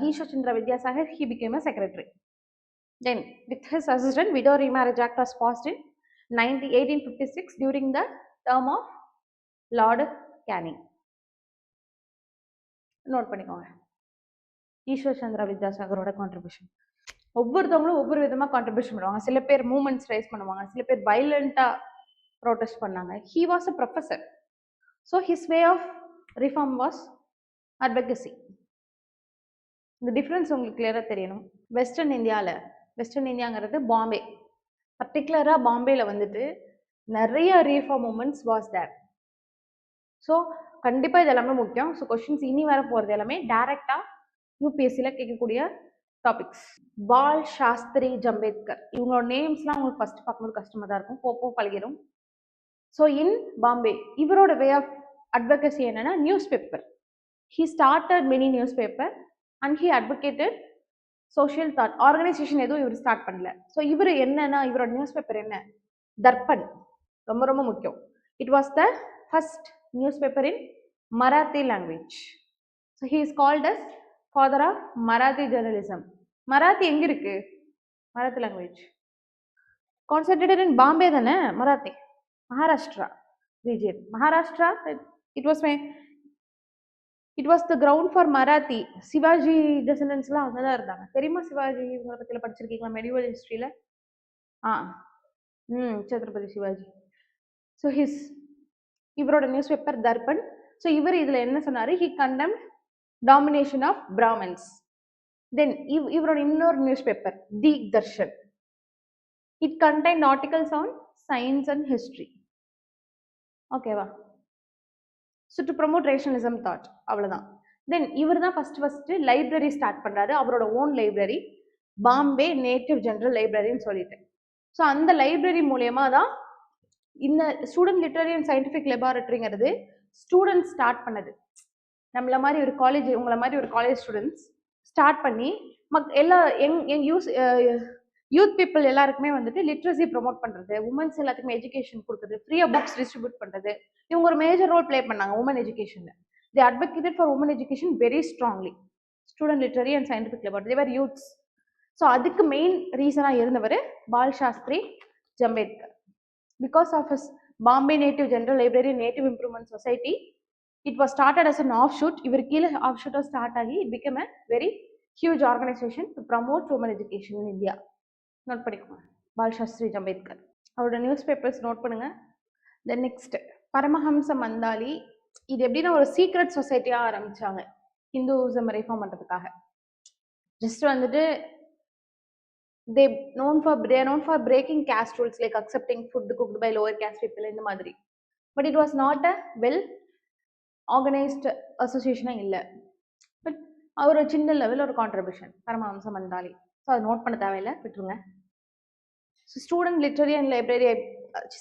Ishwar Chandra Vidyasagar, he became a secretary. Then with his assistant, Widow Remarriage Act was passed in 1856 during the term of Lord Canning. Note பண்ணிக்கோங்க Ishwar Chandra வித்யாசாகரோட contribution. ஒவ்வொருத்தவங்களும் ஒவ்வொரு விதமாக contribution பண்ணுவாங்க. சில பேர் moments rice பண்ணுவாங்க, சில பேர் வைலண்ட்டாக ப்ரோட்டஸ்ட் பண்ணாங்க. He was a professor. So his way of reform was advocacy. இந்த டிஃப்ரென்ஸ் உங்களுக்கு கிளியராக தெரியணும். வெஸ்டர்ன் இந்தியாங்கிறது பாம்பே, பர்டிகுலராக பாம்பேயில் வந்துட்டு நிறைய reform movements was there. So கண்டிப்பாக இது எல்லாமே முக்கியம். ஸோ கொஸ்டின்ஸ் இனி வர போகிறது எல்லாமே டைரெக்டாக யூபிஎஸ்சியில் கேட்கக்கூடிய டாபிக்ஸ். பால் சாஸ்திரி ஜம்பேத்கர், இவங்களோட நேம்ஸ்லாம் உங்களுக்கு ஃபர்ஸ்ட் பார்க்கும்போது கஷ்டமாக தான் இருக்கும், போப்போ பழகிடும். ஸோ இன் பாம்பே இவரோட வே ஆஃப் அட்வொகசி என்னன்னா news paper. He started many news paper and he advocated social thought. Organisation எதுவும் இவர் ஸ்டார்ட் பண்ணல. ஸோ இவர் என்னன்னா இவரோட நியூஸ் பேப்பர் என்ன, தர்பன், ரொம்ப ரொம்ப முக்கியம். It was the first newspaper in Marathi language. So he is called as father of Marathi journalism. Marathi எங்க இருக்கு, Marathi language concentrated in Bombay தானே, Marathi Maharashtra region. Maharashtra it was the ground for Marathi. Shivaji டெசண்டன்ஸ்லாம் அங்கே தான் இருந்தாங்க. தெரியுமா சிவாஜி இவங்களை பற்றியில் படிச்சிருக்கீங்களா மெடிவல் ஹிஸ்ட்ரியில்? சத்ரபதி சிவாஜி. ஸோ இவரோட நியூஸ் பேப்பர் தர்பன். ஸோ இவர் இதில் என்ன சொன்னார், he condemned domination of Brahmins. Then இவரோட இன்னொரு newspaper the Darshan. It contained articles on science and history. ஓகேவா? So to promote rationalism thought, அவ்வளோதான். தென் இவர் தான் ஃபர்ஸ்ட் லைப்ரரி ஸ்டார்ட் பண்ணுறாரு, அவரோட ஓன் லைப்ரரி, பாம்பே நேட்டிவ் ஜென்ரல் லைப்ரரின்னு சொல்லிட்டு. ஸோ அந்த லைப்ரரி மூலயமா தான் இந்த ஸ்டூடெண்ட் லிட்டரரி அண்ட் சயின்டிஃபிக் லெபார்டரிங்கிறது ஸ்டூடெண்ட்ஸ் ஸ்டார்ட் பண்ணது. நம்மள மாதிரி ஒரு காலேஜ், உங்களை மாதிரி ஒரு காலேஜ் ஸ்டூடெண்ட்ஸ் ஸ்டார்ட் பண்ணி எல்லா எங் யூத் பீப்புள் எல்லாருக்குமே வந்துட்டு லிட்ரஸி ப்ரொமோட் பண்ணுறது, உமன்ஸ் எல்லாத்துக்குமே எஜுகேஷன் கொடுக்குறது, ஃப்ரீயாக புக்ஸ் டிஸ்ட்ரிபியூட் பண்ணுறது, இவங்க ஒரு மேஜர் ரோல் ப்ளே பண்ணாங்க உமன் எஜுகேஷனில். They advocated for women education very strongly. Student literary and scientific laboratory, their youths. So அதுக்கு மெயின் ரீசனாக இருந்தவர் Bal Shastri Jambhekar. Because of his Bombay நேட்டிவ் ஜென்ரல் லைப்ரரி நேட்டிவ் improvement society, it was started as an offshoot. இவர் கீழே ஆஃப் ஷூட்டாக ஸ்டார்ட் ஆகி it become a very huge organisation to promote women education in India. Note பண்ணிக்கோங்க, பால் சாஸ்திரி ஜம்பேத்கர். அவரோட நியூஸ் பேப்பர்ஸ் நோட் பண்ணுங்க. Then next Paramahansa Mandali. இது எப்படின்னா ஒரு சீக்ரெட் சொசைட்டியாக ஆரம்பிச்சாங்க ஹிந்துவிசம் ரிஃபார்ம் பண்ணுறதுக்காக. ஜஸ்ட் வந்துட்டு they are known for breaking caste rules like accepting food cooked by lower caste people இந்த மாதிரி. But it was not a well organized association இல்லை. பட் அவர் ஒரு சின்ன லெவல் ஒரு கான்ட்ரிபியூஷன் பரமஹம்ச மந்தாலி. ஸோ அதை நோட் பண்ண தேவையில்லை, விட்டுருங்க. So student literary and library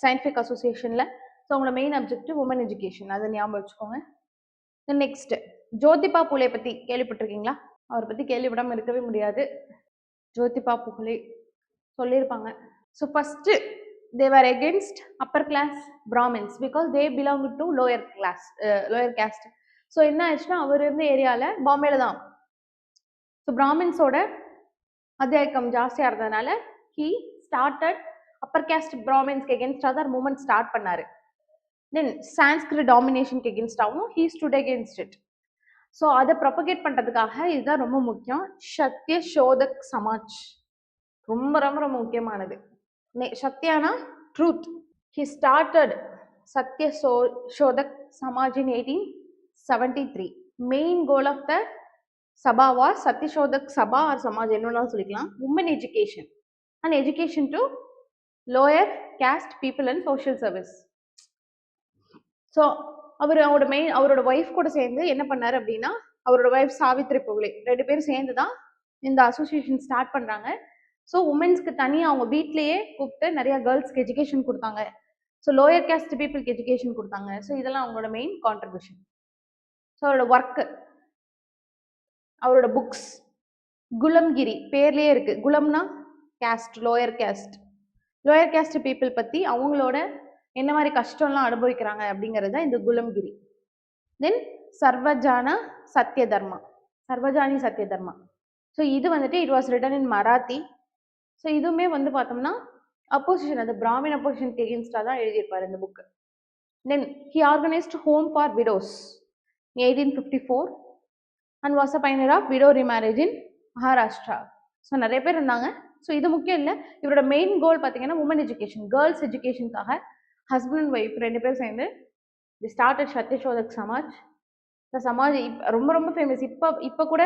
scientific அசோசியேஷனில் ஸோ அவங்களோட மெயின் அப்ஜெக்டிவ் உமன் எஜுகேஷன், அதை ஞாபகம் வச்சுக்கோங்க. நெக்ஸ்ட் ஜோதிபா பூலே பற்றி கேள்விப்பட்டிருக்கீங்களா? அவரை பற்றி கேள்விப்படாமல் இருக்கவே முடியாது. ஜோதிபா பூலே சொல்லியிருப்பாங்க. So first they were against upper class Brahmins because they belong to lower caste. So என்ன ஆச்சுன்னா அவர் இருந்த ஏரியாவில் பாம்பேல தான் ஸோ பிராமின்ஸோட அத்தியாயக்கம் ஜாஸ்தியாக இருந்ததுனால ஹீ ஸ்டார்டட் அப்பர் கேஸ்ட் பிராமின்ஸ்க்கு எகென்ஸ்டாக தான் மூமெண்ட் ஸ்டார்ட் பண்ணார். தென் சான்ஸ்கிரிட் டாமினேஷனுக்கு எகென்ஸ்டாகவும் he stood against it. So அதை ப்ரொபகேட் பண்ணுறதுக்காக இதுதான் ரொம்ப முக்கியம். சத்ய சோதக் சமாஜ் ரொம்ப ரொம்ப ரொம்ப முக்கியமானது. சத்யானா truth. He started Satya Shodhak Samaj in 1873. Main goal of the Sabha was Satyashodhak Sabha or Samaj என்னன்னாலும் சொல்லிக்கலாம், woman education and education to lower caste people and social service. So அவரோட ஒய்ஃப் கூட சேர்ந்து என்ன பண்ணாரு அப்படின்னா, அவரோட ஒய்ஃப் சாவித்ரி பூலே 2 பேரும் சேர்ந்து தான் இந்த அசோசியேஷன் ஸ்டார்ட் பண்ணுறாங்க. ஸோ உமன்ஸ்க்கு தனியாக அவங்க வீட்லேயே கூப்பிட்டு நிறையா கேர்ள்ஸ்க்கு எஜுகேஷன் கொடுத்தாங்க. ஸோ லோயர் கேஸ்ட் பீப்புளுக்கு எஜுகேஷன் கொடுத்தாங்க. ஸோ இதெல்லாம் அவங்களோட மெயின் கான்ட்ரிபியூஷன். ஸோ அவரோட ஒர்க்கு, அவரோட புக்ஸ், குலம்கிரி பேர்லேயே இருக்கு. குலம்னா கேஸ்ட், லோயர் கேஸ்ட் பீப்புள் பற்றி அவங்களோட என்ன மாதிரி கஷ்டம்லாம் அனுபவிக்கிறாங்க அப்படிங்கிறது இந்த குலம்கிரி. தென் சர்வஜானி சத்ய தர்மா. ஸோ இது வந்துட்டு it was written in Marathi. So இதுவுமே வந்து பார்த்தோம்னா அப்போசிஷன், அது பிராமின் அப்போசிஷனுக்கு எகென்ஸ்டாக தான் எழுதியிருப்பார் இந்த book. Then he organised home for widows in 1854 and was a pioneer of widow remarriage in Maharashtra. So நிறைய பேர் இருந்தாங்க. ஸோ இது முக்கியம் இல்லை, இவரோட மெயின் கோல் பார்த்தீங்கன்னா உமன் எஜுகேஷன், கேர்ள்ஸ் எஜுகேஷனுக்காக ஹஸ்பண்ட் அண்ட் ஒய்ஃப் 2 பேர் சேர்ந்து தி ஸ்டார்டட் சத்யசோதக் சமாஜ். இந்த சமாஜ் ரொம்ப ரொம்ப ஃபேமஸ். இப்போ கூட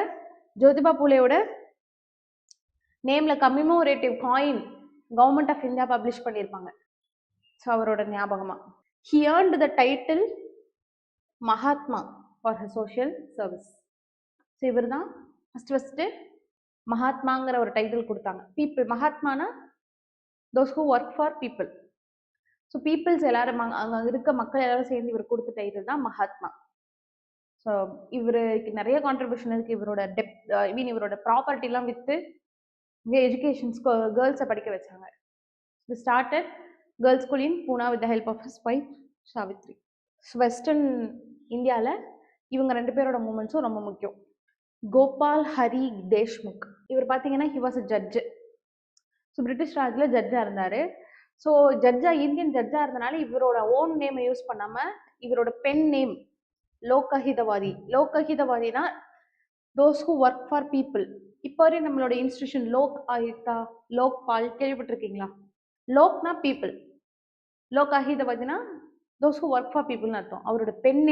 ஜோதிபா பூலேயோட நேமில் commemorative coin government of India publish பண்ணியிருப்பாங்க. ஸோ அவரோட ஞாபகமா. He earned the title Mahatma for his social service. So இவர் தான் ஃபஸ்ட்டு மகாத்மாங்கிற ஒரு டைட்டில் கொடுத்தாங்க. பீப்புள், மகாத்மானா those who work for people. So peoples எல்லாரும் அங்கே இருக்க மக்கள் எல்லாரும் சேர்ந்து இவர் கொடுத்த டைட்டில் தான் மகாத்மா. ஸோ இவருக்கு நிறைய கான்ட்ரிபியூஷன் இருக்குது. இவரோட இவரோட ப்ராப்பர்ட்டிலாம் விற்று இங்கே எஜுகேஷன்ஸ் கேர்ள்ஸை படிக்க வச்சாங்க. He started girls school in Pune with the help of his wife Savitri. Western இந்தியாவில் இவங்க ரெண்டு பேரோட மூமெண்ட்ஸும் ரொம்ப முக்கியம். கோபால் ஹரி தேஷ்முக், இவர் பார்த்தீங்கன்னா he was a judge. So British ராஜில் ஜட்ஜாக இருந்தார். ஸோ இந்தியன் ஜட்ஜாக இருந்தனால இவரோட ஓன் நேமை யூஸ் பண்ணாமல் இவரோட பென் நேம் லோகஹிதவாதி. லோகஹிதவாதினா those who work for people. இப்போ வரையும் நம்மளோட இன்ஸ்டிடியூஷன் லோக் ஆயுக்தா, லோக்பால் கேள்விப்பட்டிருக்கீங்களா? லோக்னா பீப்புள், லோகஹிதவாதினா தோஸ் ஹூ ஒர்க் ஃபார் பீப்புள்னு அர்த்தம். அவரோட பென்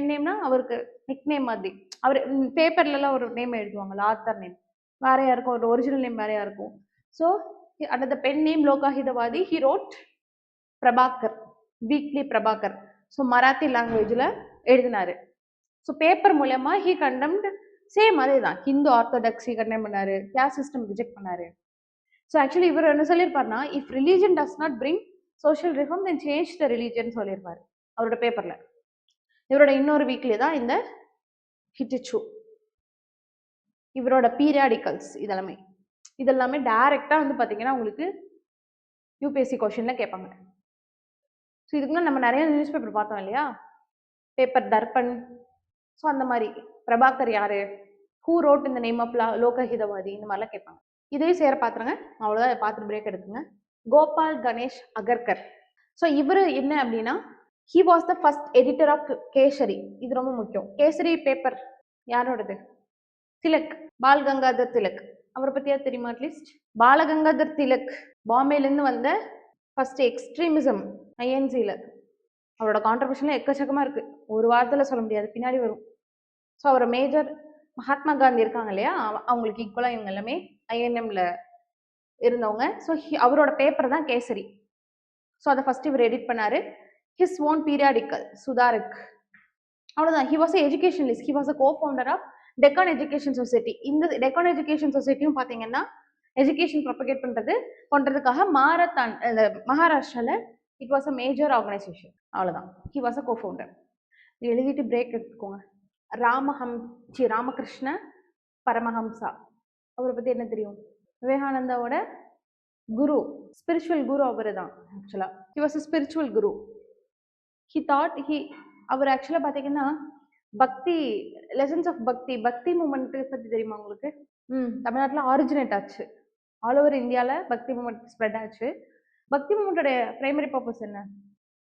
நேம்னா அவருக்கு நிக் நேம் மாதிரி. அவர் பேப்பர்லலாம் ஒரு நேம் எழுதுவாங்கல்ல, ஆத்தர் நேம் வேறையா இருக்கும், ஒரு ஒரிஜினல் நேம் வேறையா இருக்கும். So under the pen name Lokhitwadi he wrote Prabhakar, weekly Prabhakar. So Marathi லாங்குவேஜில் எழுதினாரு. ஸோ பேப்பர் மூலமா ஹி கண்டெம்ட், சேம் அதே தான், ஹிந்து ஆர்த்தோடாக்ஸி கண்டெம் பண்ணாரு, கேஸ்ட் சிஸ்டம் ரிஜெக்ட் பண்ணாரு. ஸோ ஆக்சுவலி இவர் என்ன சொல்லியிருப்பாருன்னா, if religion does not bring social reform then change the religion சொல்லியிருப்பாரு அவரோட பேப்பர்ல. இவரோட இன்னொரு வீக்லி தான் இந்த ஹிட்டிச்சு. இவரோட பீரியாடிக்கல்ஸ் இதெல்லாமே டைரக்டா வந்து பாத்தீங்கன்னா உங்களுக்கு யூபிஎஸ்சி கொஸ்டின்ல கேட்பாங்க. ஸோ இதுக்குன்னா நம்ம நிறைய நியூஸ் பேப்பர் பார்த்தோம் இல்லையா, பேப்பர் தர்பன். ஸோ அந்த மாதிரி பிரபாகர் யாரு, ஹூ ரோட் இந்த நேம் ஆஃப் லோகஹிதவாதி, இந்த மாதிரிலாம் கேட்பாங்க. இதையும் சேர பார்த்துருங்க, அவ்வளோதான், பார்த்துட்டு பிரேக் எடுத்துங்க. கோபால் கணேஷ் அகர்கர். ஸோ இவர் என்ன அப்படின்னா, he was the first editor of Kesari. இது ரொம்ப முக்கியம். கேசரி பேப்பர் யாரோடது? திலக், பால் கங்காதர் திலக். அவரை பற்றியா தெரியுமா அட்லீஸ்ட்? பாலகங்காதர் திலக் பாம்பேலேருந்து வந்த ஃபர்ஸ்ட் எக்ஸ்ட்ரீமிசம் ஐஎன்சியில். அவரோட கான்ட்ரிபியூஷன்லாம் எக்கச்சக்கமாக இருக்குது, ஒரு வாரத்தில் சொல்ல முடியாது, பின்னாடி வரும். ஸோ அவரை மேஜர் மகாத்மா காந்தி இருக்காங்க இல்லையா, அவங்களுக்கு ஈக்குவலாக இவங்க எல்லாமே ஐஎன்எம்ல இருந்தவங்க. ஸோ அவரோட பேப்பர் தான் கேசரி. ஸோ அதை ஃபர்ஸ்ட் இவர் எடிட் பண்ணாரு. His own periodical Sudharak. அவ்வளோதான். He was a educationalist. He was a co-founder of Deccan education society. இந்த டெக்கான் எஜுகேஷன் சொசைட்டியும் பார்த்தீங்கன்னா எஜுகேஷன் ப்ரொபகேட் பண்ணுறதுக்காக மாரத்தான் மகாராஷ்டிராவில் it was a major organisation. அவ்வளோதான். He was a co-founder. இது எழுதிட்டு பிரேக் எடுத்துக்கோங்க. ராமகிருஷ்ண பரமஹம்சா, அவரை பற்றி என்ன தெரியும்? விவேகானந்தாவோட குரு, ஸ்பிரிச்சுவல் குரு அவர் தான். ஆக்சுவலாக ஹி வாஸ் அ ஸ்பிரிச்சுவல் குரு. அவர் ஆக்சுவலாக பார்த்தீங்கன்னா பக்தி, லெசன்ஸ் ஆஃப் பக்தி மூமெண்ட் பற்றி தெரியுமா உங்களுக்கு? தமிழ்நாட்டில் ஆரிஜினேட் ஆச்சு, ஆல் ஓவர் இந்தியாவில் பக்தி மூமெண்ட் ஸ்ப்ரெட் ஆச்சு. பக்தி மூமெண்ட்டோட பிரைமரி பர்பஸ் என்ன?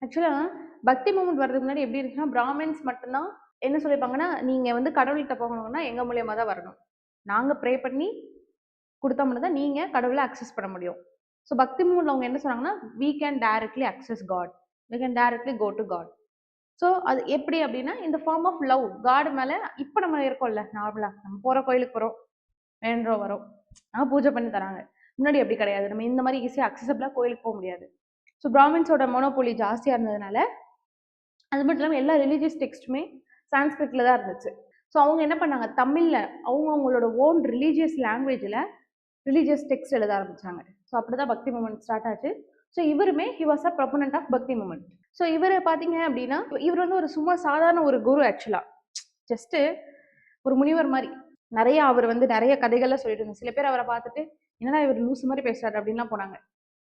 ஆக்சுவலாக பக்தி மூமெண்ட் வர்றதுக்கு முன்னாடி எப்படி இருக்குன்னா, பிராமின்ஸ் மட்டும்தான் என்ன சொல்லியிருப்பாங்கன்னா, நீங்கள் வந்து கடவுள்கிட்ட போகணும்னா எங்கள் மூலியமாக தான் வரணும், நாங்கள் ப்ரே பண்ணி கொடுத்தா மட்டும் தான் நீங்கள் கடவுளை அக்சஸ் பண்ண முடியும். ஸோ பக்தி மூமெண்ட்ல அவங்க என்ன சொன்னாங்கன்னா, we can directly access God, we can directly go to God. So அது எப்படி அப்படின்னா, இந்த ஃபார்ம் ஆஃப் லவ் காட் மேலே. இப்போ நம்ம இருக்கோம்ல, நார்மலாக நம்ம போகிற கோயிலுக்கு போகிறோம், வேண்டுறோம், வரோம், பூஜை பண்ணி தராங்க. முன்னாடி அப்படி கிடையாது, நம்ம இந்த மாதிரி ஈஸியாக அக்சசபிளாக கோயிலுக்கு போக முடியாது. ஸோ பிராமின்ஸோட மோனோபோலி ஜாஸ்தியாக இருந்ததுனால, அது மட்டும் இல்லாமல் எல்லா ரிலீஜியஸ் டெக்ஸ்ட்டுமே சான்ஸ்கிரிட்டில் தான் இருந்துச்சு. ஸோ அவங்க என்ன பண்ணாங்க, தமிழில் அவங்களோட ஓன் ரிலீஜியஸ் லாங்குவேஜில் ரிலீஜியஸ் டெக்ஸ்ட் எழுத ஆரம்பிச்சாங்க. ஸோ அப்படி தான் பக்தி மூமெண்ட் ஸ்டார்ட் ஆச்சு. ஸோ இவருமே he was a proponent of Bhakti movement. So இவர் பார்த்தீங்க அப்படின்னா, இவர் வந்து ஒரு சும்மா சாதாரண ஒரு குரு. ஆக்சுவலாக ஜஸ்ட்டு ஒரு முனிவர் மாதிரி. அவர் வந்து நிறைய கதைகள்லாம் சொல்லிட்டு இருந்தாங்க. சில பேர் அவரை பார்த்துட்டு என்னடா இவர் லூஸ் மாதிரி பேசுறாரு அப்படின்லாம் போனாங்க.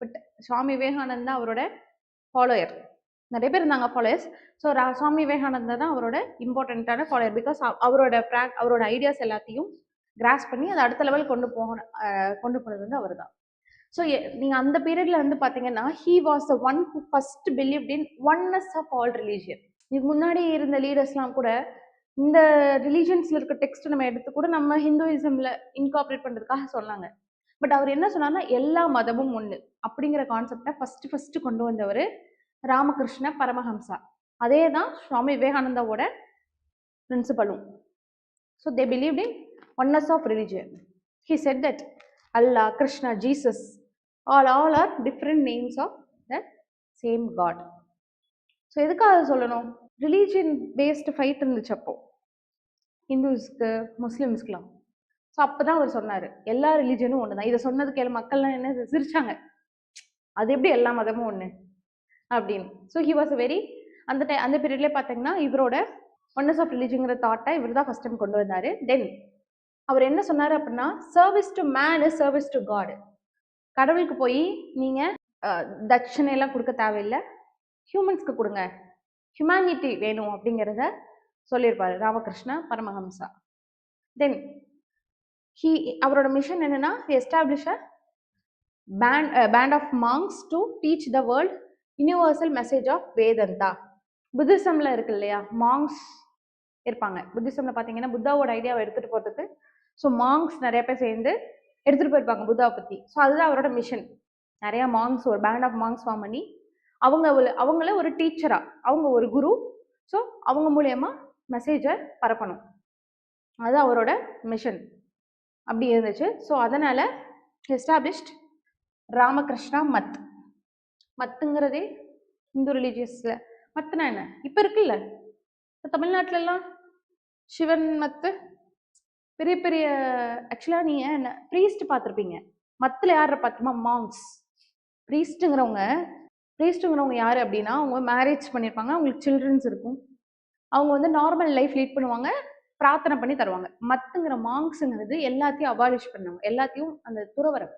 பட் சுவாமி விவேகானந்தா அவரோட ஃபாலோயர். நிறைய பேர் இருந்தாங்க ஃபாலோயர்ஸ். ஸோ சுவாமி விவேகானந்தா தான் அவரோட இம்பார்ட்டண்ட்டான ஃபாலோயர். பிகாஸ் அவரோட ஐடியாஸ் எல்லாத்தையும் கிராஸ் பண்ணி அதை அடுத்த லெவல் கொண்டு போனது வந்து அவர் தான். ஸோ நீங்கள் அந்த பீரியட்ல வந்து பார்த்தீங்கன்னா, he was the one who first believed in oneness of all religion. இதுக்கு முன்னாடி இருந்த லீடர்ஸ்லாம் கூட இந்த ரிலீஜியன்ஸ்ல இருக்க டெக்ஸ்ட் நம்ம எடுத்து கூட நம்ம ஹிந்துயிசம்ல இன்கார்பரேட் பண்ணுறதுக்காக சொன்னாங்க. பட் அவர் என்ன சொன்னார்னா, எல்லா மதமும் ஒன்று அப்படிங்கிற கான்செப்டை ஃபர்ஸ்ட் கொண்டு வந்தவர் ராமகிருஷ்ண பரமஹம்சா. அதே தான் சுவாமி விவேகானந்தாவோட பிரின்சிபலும். So they believed in oneness of religion. He said that Allah, Krishna, Jesus, all are different names of the same god. So எதுக்காக சொல்லணும், ரிலீஜியன் பேஸ்டு ஃபைட் இருந்துச்சு அப்போ ஹிந்துஸ்க்கு முஸ்லிம்ஸ்க்குலாம். ஸோ அப்போ தான் அவர் சொன்னார் எல்லா ரிலீஜனும் ஒன்று தான். இதை சொன்னதுக்கு மக்கள்லாம் என்ன சிரிச்சாங்க, அது எப்படி எல்லா மதமும் ஒன்று அப்படின்னு. ஸோ ஹி வாஸ் வெரி அந்த பீரியட்லேயே பார்த்தீங்கன்னா இவரோட ஒன்னஸ் ஆஃப் ரிலீஜியங்கிற தாட்டை இவர் தான் ஃபர்ஸ்ட் டைம் கொண்டு வந்தார். தென் அவர் என்ன சொன்னார் அப்படின்னா, service to man is service to god. கடவுளுக்கு போய் நீங்கள் தட்சணையெல்லாம் கொடுக்க தேவையில்லை, ஹியூமன்ஸ்க்கு கொடுங்க, ஹியூமனிட்டி வேணும் அப்படிங்கிறத சொல்லியிருப்பாரு ராமகிருஷ்ண பரமஹம்சா. தென் அவரோட மிஷன் என்னன்னா, establish a band of monks to teach the world universal message of Vedanta. புத்திசம்ல இருக்கு இல்லையா, மாங்க்ஸ் இருப்பாங்க. புத்திசம்ல பார்த்தீங்கன்னா புத்தாவோட ஐடியாவை எடுத்துட்டு போறதுக்கு ஸோ மாங்க்ஸ் நிறைய பேர் சேர்ந்து எடுத்துட்டு போயிருப்பாங்க புத்தாவை பத்தி. ஸோ அதுதான் அவரோட மிஷன். நிறைய மாங்க்ஸ், ஒரு பேண்ட் ஆஃப் மாங்க்ஸ் ஃபார்ம் பண்ணி அவங்கள ஒரு டீச்சரா, அவங்க ஒரு குரு, ஸோ அவங்க மூலியமா மெசேஜை பரப்பணும், அது அவரோட மிஷன் அப்படி இருந்துச்சு. ஸோ அதனால எஸ்டாப்ளிஷ்ட் ராமகிருஷ்ணா மத். மத்துங்கிறதே இந்து ரிலீஜியஸ்ல மத்துனா என்ன இப்போ இருக்குல்ல, இப்போ தமிழ்நாட்டிலலாம் சிவன் மத்து பெரிய பெரிய, ஆக்சுவலாக நீங்கள் என்ன ப்ரீஸ்ட் பார்த்துருப்பீங்க, மத்தில் யார பார்த்துமா மாங்க்ஸ். ப்ரீஸ்ட்டுங்கிறவங்க யார் அப்படின்னா, அவங்க மேரேஜ் பண்ணியிருப்பாங்க, அவங்களுக்கு சில்ட்ரன்ஸ் இருக்கும், அவங்க வந்து நார்மல் லைஃப் லீட் பண்ணுவாங்க, பிரார்த்தனை பண்ணி தருவாங்க. மத்துங்கிற மாங்க்ஸுங்கிறது எல்லாத்தையும் அபாலிஷ் பண்ணுவாங்க, எல்லாத்தையும் அந்த துறவரம்.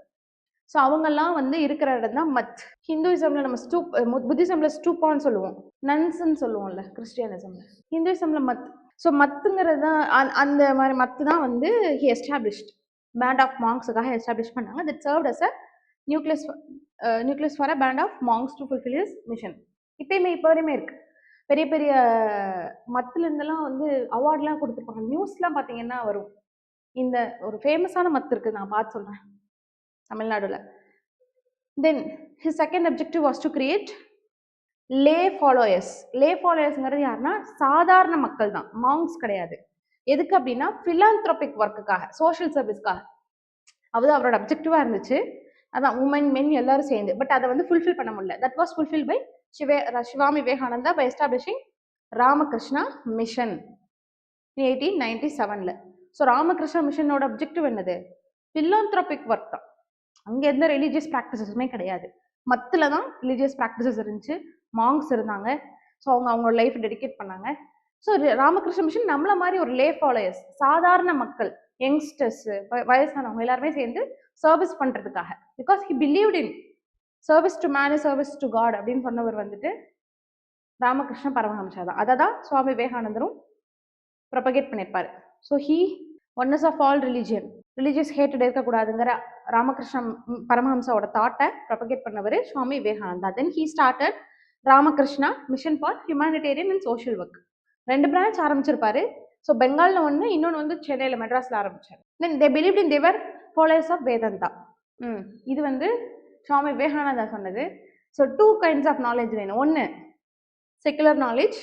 ஸோ அவங்கெல்லாம் வந்து இருக்கிற இடம் தான் மத். ஹிந்துயிசம்ல நம்ம புத்திசம்ல ஸ்டூப்பான்னு சொல்லுவோம், நன்ஸ்ன்னு சொல்லுவோம்ல கிறிஸ்டியனிசம்ல, ஹிந்துயிசம்ல மத். ஸோ மத்துங்கிறது தான் அந்த மாதிரி மத்து தான் வந்து ஹி எஸ்டாப்ளிஷ்ட் பேண்ட் ஆஃப் மாங்க்ஸுக்காக எஸ்டாப்ளிஷ் பண்ணாங்க. That served as a nucleus for a band of monks to fulfil his mission. இப்போ வரையுமே இருக்கு. பெரிய பெரிய மத்துல இருந்தெல்லாம் வந்து அவார்ட்லாம் கொடுத்துருப்பாங்க, நியூஸ்லாம் பார்த்தீங்கன்னா வரும். இந்த ஒரு ஃபேமஸான மத்து இருக்குது, நான் பார்த்து சொல்றேன், தமிழ்நாடுல. Then his second objective was to create lay followers. Lay ஃபாலோயர்ஸ்ங்கிறது யாருன்னா சாதாரண மக்கள் தான், மாங்க்ஸ் கிடையாது. எதுக்கு அப்படின்னா philanthropic ஒர்க்குக்காக, சோஷியல் சர்வீஸ்க்காக. அதுதான் அவரோட அப்ஜெக்டிவா இருந்துச்சு. அதான் உமன் மென் எல்லாரும் சேர்ந்து. பட் அதை வந்து ஃபுல்ஃபில் பண்ண முடியல. That was fulfil by Swami Vivekananda by establishing Ramakrishna mission 1897. So Ramakrishna மிஷனோட அப்ஜெக்டிவ் என்னது, philanthropic ஒர்க் தான். அங்கே எந்த ரிலீஜியஸ் ப்ராக்டிசஸுமே கிடையாது. மத்தில் தான் ரிலீஜியஸ் ப்ராக்டிசஸ் இருந்துச்சு, மாங்க்ஸ் இருந்தாங்க. ஸோ அவங்களோட லைஃப் டெடிகேட் பண்ணாங்க. ஸோ ராமகிருஷ்ண மிஷன் நம்மள மாதிரி ஒரு லே ஃபாலோயர்ஸ், சாதாரண மக்கள், யங்ஸ்டர்ஸ், வயசானவங்க எல்லாருமே சேர்ந்து சர்வீஸ் பண்ணுறதுக்காக. Because he believed in service to man, service to God அப்படின்னு சொன்னவர் வந்துட்டு ராமகிருஷ்ண பரமஹம்சா தான். அதை தான் சுவாமி விவேகானந்தரும் ப்ரொபகேட் பண்ணியிருப்பாரு. So he oneness of all religious hated இருக்கக்கூடாதுங்கிற ராமகிருஷ்ண பரமஹம்சாவோட தாட்டை ப்ரொபகேட் பண்ணவர் Swami Vivekananda. Then he started Ramakrishna mission for humanitarian and social work. 2 branch ஆரம்பிச்சிருப்பாரு. ஸோ பெங்காலில் ஒன்று, இன்னொன்று வந்து சென்னையில் மெட்ராஸில் ஆரம்பிச்சார். Then they believed in they were followers of Vedanta. இது வந்து சுவாமி விவேகானந்தா சொன்னது. ஸோ 2 kinds ஆஃப் நாலேஜ் வேணும். ஒன்று secular knowledge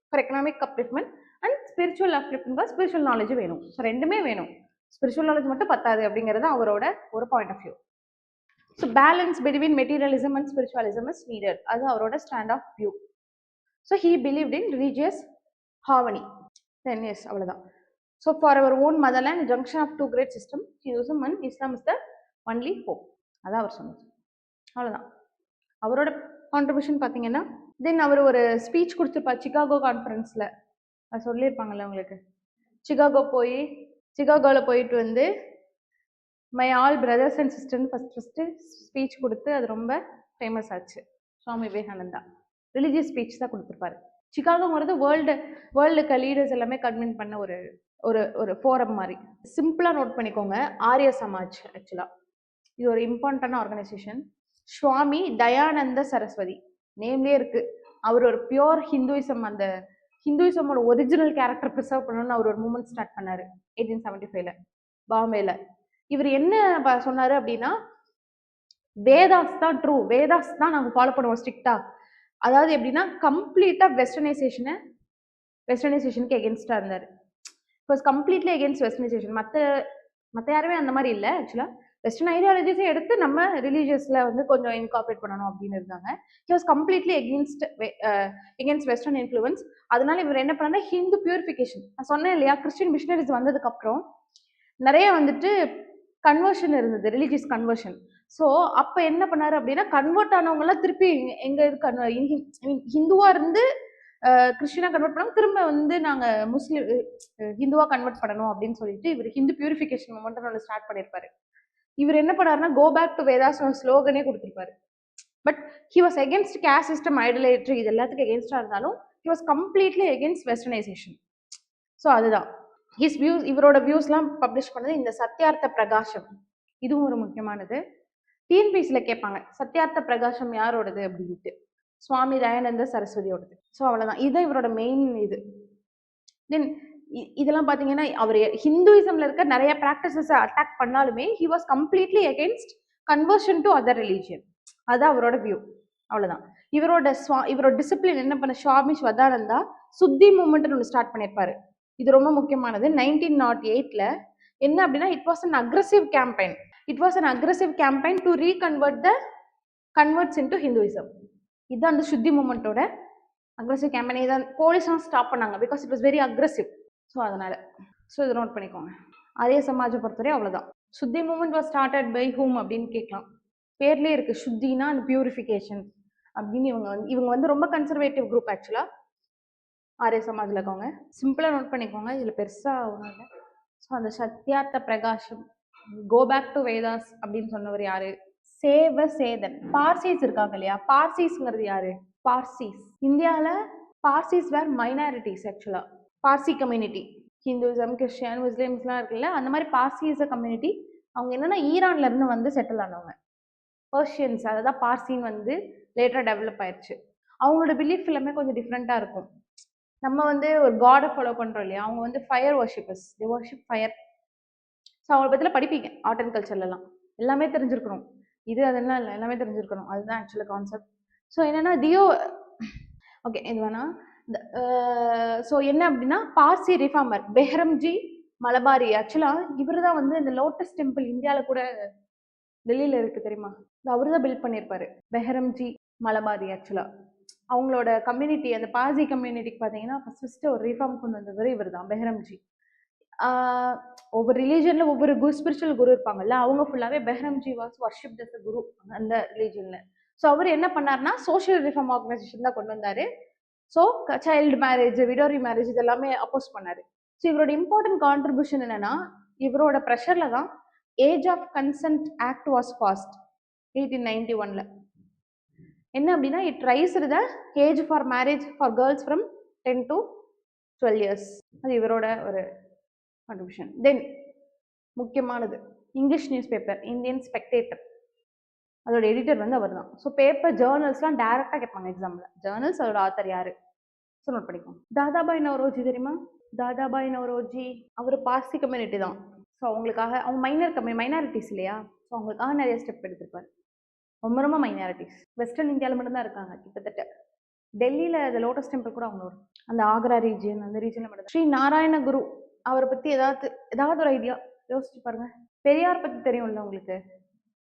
for economic upliftment and spiritual upliftment for spiritual knowledge வேணும். ஸோ ரெண்டுமே வேணும், ஸ்பிரிச்சுவல் நாலேஜ் மட்டும் பத்தாது அப்படிங்கிறது அவரோட ஒரு point of view. So balance between materialism and spiritualism is needed, அது அவரோட stand of view. So he believed in religious harmony. Then yes அவ்வளோதான். So for our own motherland junction of 2 great systems, Hinduism and Islam is the only hope. அதான் அவர் சொன்னது. அவ்வளோதான் அவரோட contribution பார்த்தீங்கன்னா. தென் அவர் ஒரு speech கொடுத்துருப்பார் Chicago கான்ஃபரன்ஸில், அது சொல்லியிருப்பாங்கல்ல உங்களுக்கு. சிகாகோவில் போயிட்டு வந்து மை ஆல் பிரதர்ஸ் அண்ட் சிஸ்டர்னு ஃபஸ்ட்டு ஸ்பீச் கொடுத்து அது ரொம்ப ஃபேமஸ் ஆச்சு. சுவாமி விவேகானந்தா ரிலீஜியஸ் ஸ்பீச் தான் கொடுத்துருப்பாரு. சிகாகோங்கிறது வேர்ல்டுக்கு லீடர்ஸ் எல்லாமே கன்வின் பண்ண ஒரு ஒரு ஒரு ஃபோரம் மாதிரி. சிம்பிளாக நோட் பண்ணிக்கோங்க, ஆரிய சமாஜ். ஆக்சுவலாக இது ஒரு இம்பார்ட்டன்டான ஆர்கனைசேஷன். சுவாமி தயானந்த சரஸ்வதி நேம்லேயே இருக்கு. அவர் ஒரு பியோர் ஹிந்துயிசம், அந்த ஹிந்துயிசமோட ஒரிஜினல் கேரக்டர் ப்ரிசர்வ் பண்ணணும்னு அவர் ஒரு மூமெண்ட் ஸ்டார்ட் பண்ணாரு 1875 பாம்பேல. இவர் என்ன சொன்னாரு அப்படின்னா, வேதாஸ் தான் ட்ரூ, வேதாஸ் தான் நாங்கள் ஃபாலோ பண்ணுவோம் ஸ்ட்ரிக்டா. அதாவது எப்படின்னா கம்ப்ளீட்டா வெஸ்டர்னைசேஷனுக்கு எகென்ஸ்டா இருந்தார். Completely against westernisation. மற்ற யாருமே அந்த மாதிரி இல்லை. ஆக்சுவலா வெஸ்டர்ன் ஐடியாலஜிஸை எடுத்து நம்ம ரிலீஜியஸ்ல வந்து கொஞ்சம் இன்கார்பரேட் பண்ணணும் அப்படின்னு இருந்தாங்க. He was completely against western influence. அதனால இவர் என்ன பண்ணா ஹிந்து பியூரிஃபிகேஷன். நான் சொன்னேன் இல்லையா, கிறிஸ்டின் மிஷனரிஸ் வந்ததுக்கு அப்புறம் நிறைய வந்துட்டு கன்வர்ஷன் இருந்தது, ரிலீஜியஸ் கன்வர்ஷன். ஸோ அப்போ என்ன பண்ணாரு அப்படின்னா, கன்வெர்ட் ஆனவங்கலாம் திருப்பி எங்க இது ஹிந்துவா இருந்து கிறிஸ்டினா கன்வெர்ட் பண்ணாம திரும்ப வந்து நாங்க முஸ்லீம் ஹிந்துவா கன்வெர்ட் பண்ணணும் அப்படின்னு சொல்லிட்டு இவர் ஹிந்து பியூரிஃபிகேஷன் மூமெண்ட் ஒன்று ஸ்டார்ட் பண்ணியிருப்பாரு. இவர் என்ன பண்ணாருன்னா கோ பேக் டு வேதாஸ் ஸ்லோகனே கொடுத்துருப்பாரு. But he was against caste system, idolatry, இது எல்லாத்துக்கும் எகென்ஸ்டா இருந்தாலும் he was completely against westernisation. So அதுதான் ஹிஸ் வியூஸ். இவரோட வியூஸ்லாம் பப்ளிஷ் பண்ணது இந்த சத்யார்த்த பிரகாஷம். இதுவும் ஒரு முக்கியமானது. டிஎன்பிஎஸ்சியில் கேட்பாங்க சத்யார்த்த பிரகாஷம் யாரோடது அப்படின்ட்டு. சுவாமி தயானந்த சரஸ்வதியோடது. ஸோ அவ்வளோதான், இதுதான் இவரோட மெயின் இது. தென் இதெல்லாம் பார்த்தீங்கன்னா அவர் ஹிந்துயிசம்ல இருக்க நிறைய ப்ராக்டிசஸை அட்டாக் பண்ணாலுமே he was completely against conversion to other religion. அதுதான் அவரோட வியூ. அவ்வளோதான். இவரோட டிசிப்ளின் என்ன பண்ண, சுவாமி ஸ்வதானந்தா சுத்தி மூமெண்ட்னு ஒன்று ஸ்டார்ட் பண்ணியிருப்பாரு. இது ரொம்ப முக்கியமானது. 1908ல் என்ன அப்படின்னா, it was an aggressive campaign. It was an aggressive campaign to reconvert the converts into Hinduism. இதுதான் அந்த சுத்தி மூமெண்ட்டோட அக்ரெசிவ் கேம்பெயின். இதான் போலீஸ்லாம் ஸ்டாப் பண்ணாங்க because it was very aggressive. So அதனால இதை நோட் பண்ணிக்கோங்க. ஆரிய சமாஜை பொறுத்தவரை அவ்வளோதான். Shuddhi movement was started by whom அப்படின்னு கேட்கலாம். பேர்லேயே இருக்கு, சுத்தினா அந்த பியூரிஃபிகேஷன் அப்படின்னு. இவங்க வந்து ரொம்ப கன்சர்வேட்டிவ் குரூப் ஆக்சுவலா. ஆரிய சமாஜில் இருக்கவங்க சிம்பிளாக நோட் பண்ணிக்கோங்க, இதில் பெருசாக ஒன்றும் இல்லை. ஸோ அந்த Satyarth Prakash, go back to Vedas அப்படின்னு சொன்னவர் யாரு? சேவசேதன். பார்சிஸ் இருக்காங்க இல்லையா, பார்சிஸ்ங்கிறது யாரு? பார்சிஸ். இந்தியாவில் பார்சிஸ் வேர் மைனாரிட்டிஸ் ஆக்சுவலா. பார்சி கம்யூனிட்டி, ஹிந்துவிசம், கிறிஸ்டியன், முஸ்லீம்ஸ்லாம் இருக்குல்ல, அந்த மாதிரி பார்சிஸ் கம்யூனிட்டி. அவங்க என்னன்னா ஈரான்ல இருந்து வந்து செட்டில் ஆனவங்க, பர்ஷியன்ஸ். அதான் பார்சின்னு வந்து லேட்டராக டெவலப் ஆயிடுச்சு. அவங்களோட பிலீஃப் எல்லாமே கொஞ்சம் டிஃப்ரெண்ட்டாக இருக்கும். நம்ம வந்து ஒரு காடை ஃபாலோ பண்ணுறோம் இல்லையா, அவங்க வந்து ஃபயர் வர்ஷிப்பர்ஸ், தி வர்ஷிப் ஃபயர். ஸோ அவங்கள பற்றிலாம் படிப்பீங்க ஆர்ட் அண்ட் கல்ச்சர்லாம். எல்லாமே தெரிஞ்சிருக்கணும், இது அதெல்லாம் இல்லை, எல்லாமே தெரிஞ்சிருக்கணும். அதுதான் ஆக்சுவலாக கான்செப்ட். ஸோ என்னன்னா தியோ, ஓகே இது வேணா. ஸோ என்ன அப்படின்னா, பார்சி ரிஃபார்மர் பெஹ்ரம்ஜி மலபாரி. ஆக்சுவலாக இவர் தான் வந்து இந்த லோட்டஸ் டெம்பிள் இந்தியாவில் கூட டெல்லியில் இருக்குது தெரியுமா, அவர் தான் பில்ட் பண்ணியிருப்பாரு, பெஹ்ரம்ஜி மலபாரி. ஆக்சுவலாக அவங்களோட கம்யூனிட்டி, அந்த பார்சி கம்யூனிட்டிக்கு பார்த்தீங்கன்னா ஃபர்ஸ்ட் ஒரு ரிஃபார்ம் கொண்டு வந்தவர் இவர் தான், பெஹ்ரம்ஜி. ஒவ்வொரு ரிலீஜனில் ஒவ்வொரு ஸ்பிரிச்சுவல் குரு இருப்பாங்கல்ல, அவங்க ஃபுல்லாகவே பெஹ்ரம்ஜி வாஸ் வர்ஷிப் தஸ் குரு அந்த ரிலீஜனில். ஸோ அவர் என்ன பண்ணார்னா சோஷியல் ரிஃபார்ம் ஆர்கனைசேஷன் தான் கொண்டு வந்தார். ஸோ சைல்டு மேரேஜ், விடோரி மேரேஜ் இதெல்லாமே அப்போஸ் பண்ணார். ஸோ இவரோட இம்பார்ட்டன்ட் கான்ட்ரிபியூஷன் என்னன்னா, இவரோட ப்ரெஷரில் தான் age of consent act was passed 1891. என்ன அப்படின்னா, it raised the age for marriage for girls from 10 to 12 years. அது இவரோட ஒரு கான்ட்ரிபியூஷன். தென் முக்கியமானது English news paper Indian spectator, அதோட எடிட்டர் வந்து அவர் தான். ஸோ பேப்பர் ஜேர்னல்ஸ்லாம் டைரக்டாக கேட்பாங்க எக்ஸாமில். ஜேர்னல்ஸ், அதோட ஆத்தர் யாரு, ஸோ நோட் பண்ணிக்கோங்க. தாதாபாய் நவ்ரோஜி தெரியுமா? தாதாபாய் நவ்ரோஜி அவர் பார்சி கம்யூனிட்டி தான். ஸோ அவங்களுக்காக, அவங்க மைனாரிட்டிஸ் இல்லையா, ஸோ அவங்களுக்காக நிறைய ஸ்டெப் எடுத்திருப்பாரு. ரொம்ப ரொம்ப மைனாரிட்டிஸ் வெஸ்டர்ன் இந்தியாவில் மட்டும்தான் இருக்காங்க கிட்டத்தட்ட. டெல்லியில் அந்த லோட்டஸ் டெம்பிள் கூட அவங்க வரும், அந்த ஆக்ரா ரீஜியன், அந்த ரீஜனில் மட்டும். ஸ்ரீ நாராயண குரு, அவரை பற்றி ஏதாவது ஒரு ஐடியா யோசிச்சு பாருங்க. பெரியார் பற்றி தெரியும்ல உங்களுக்கு,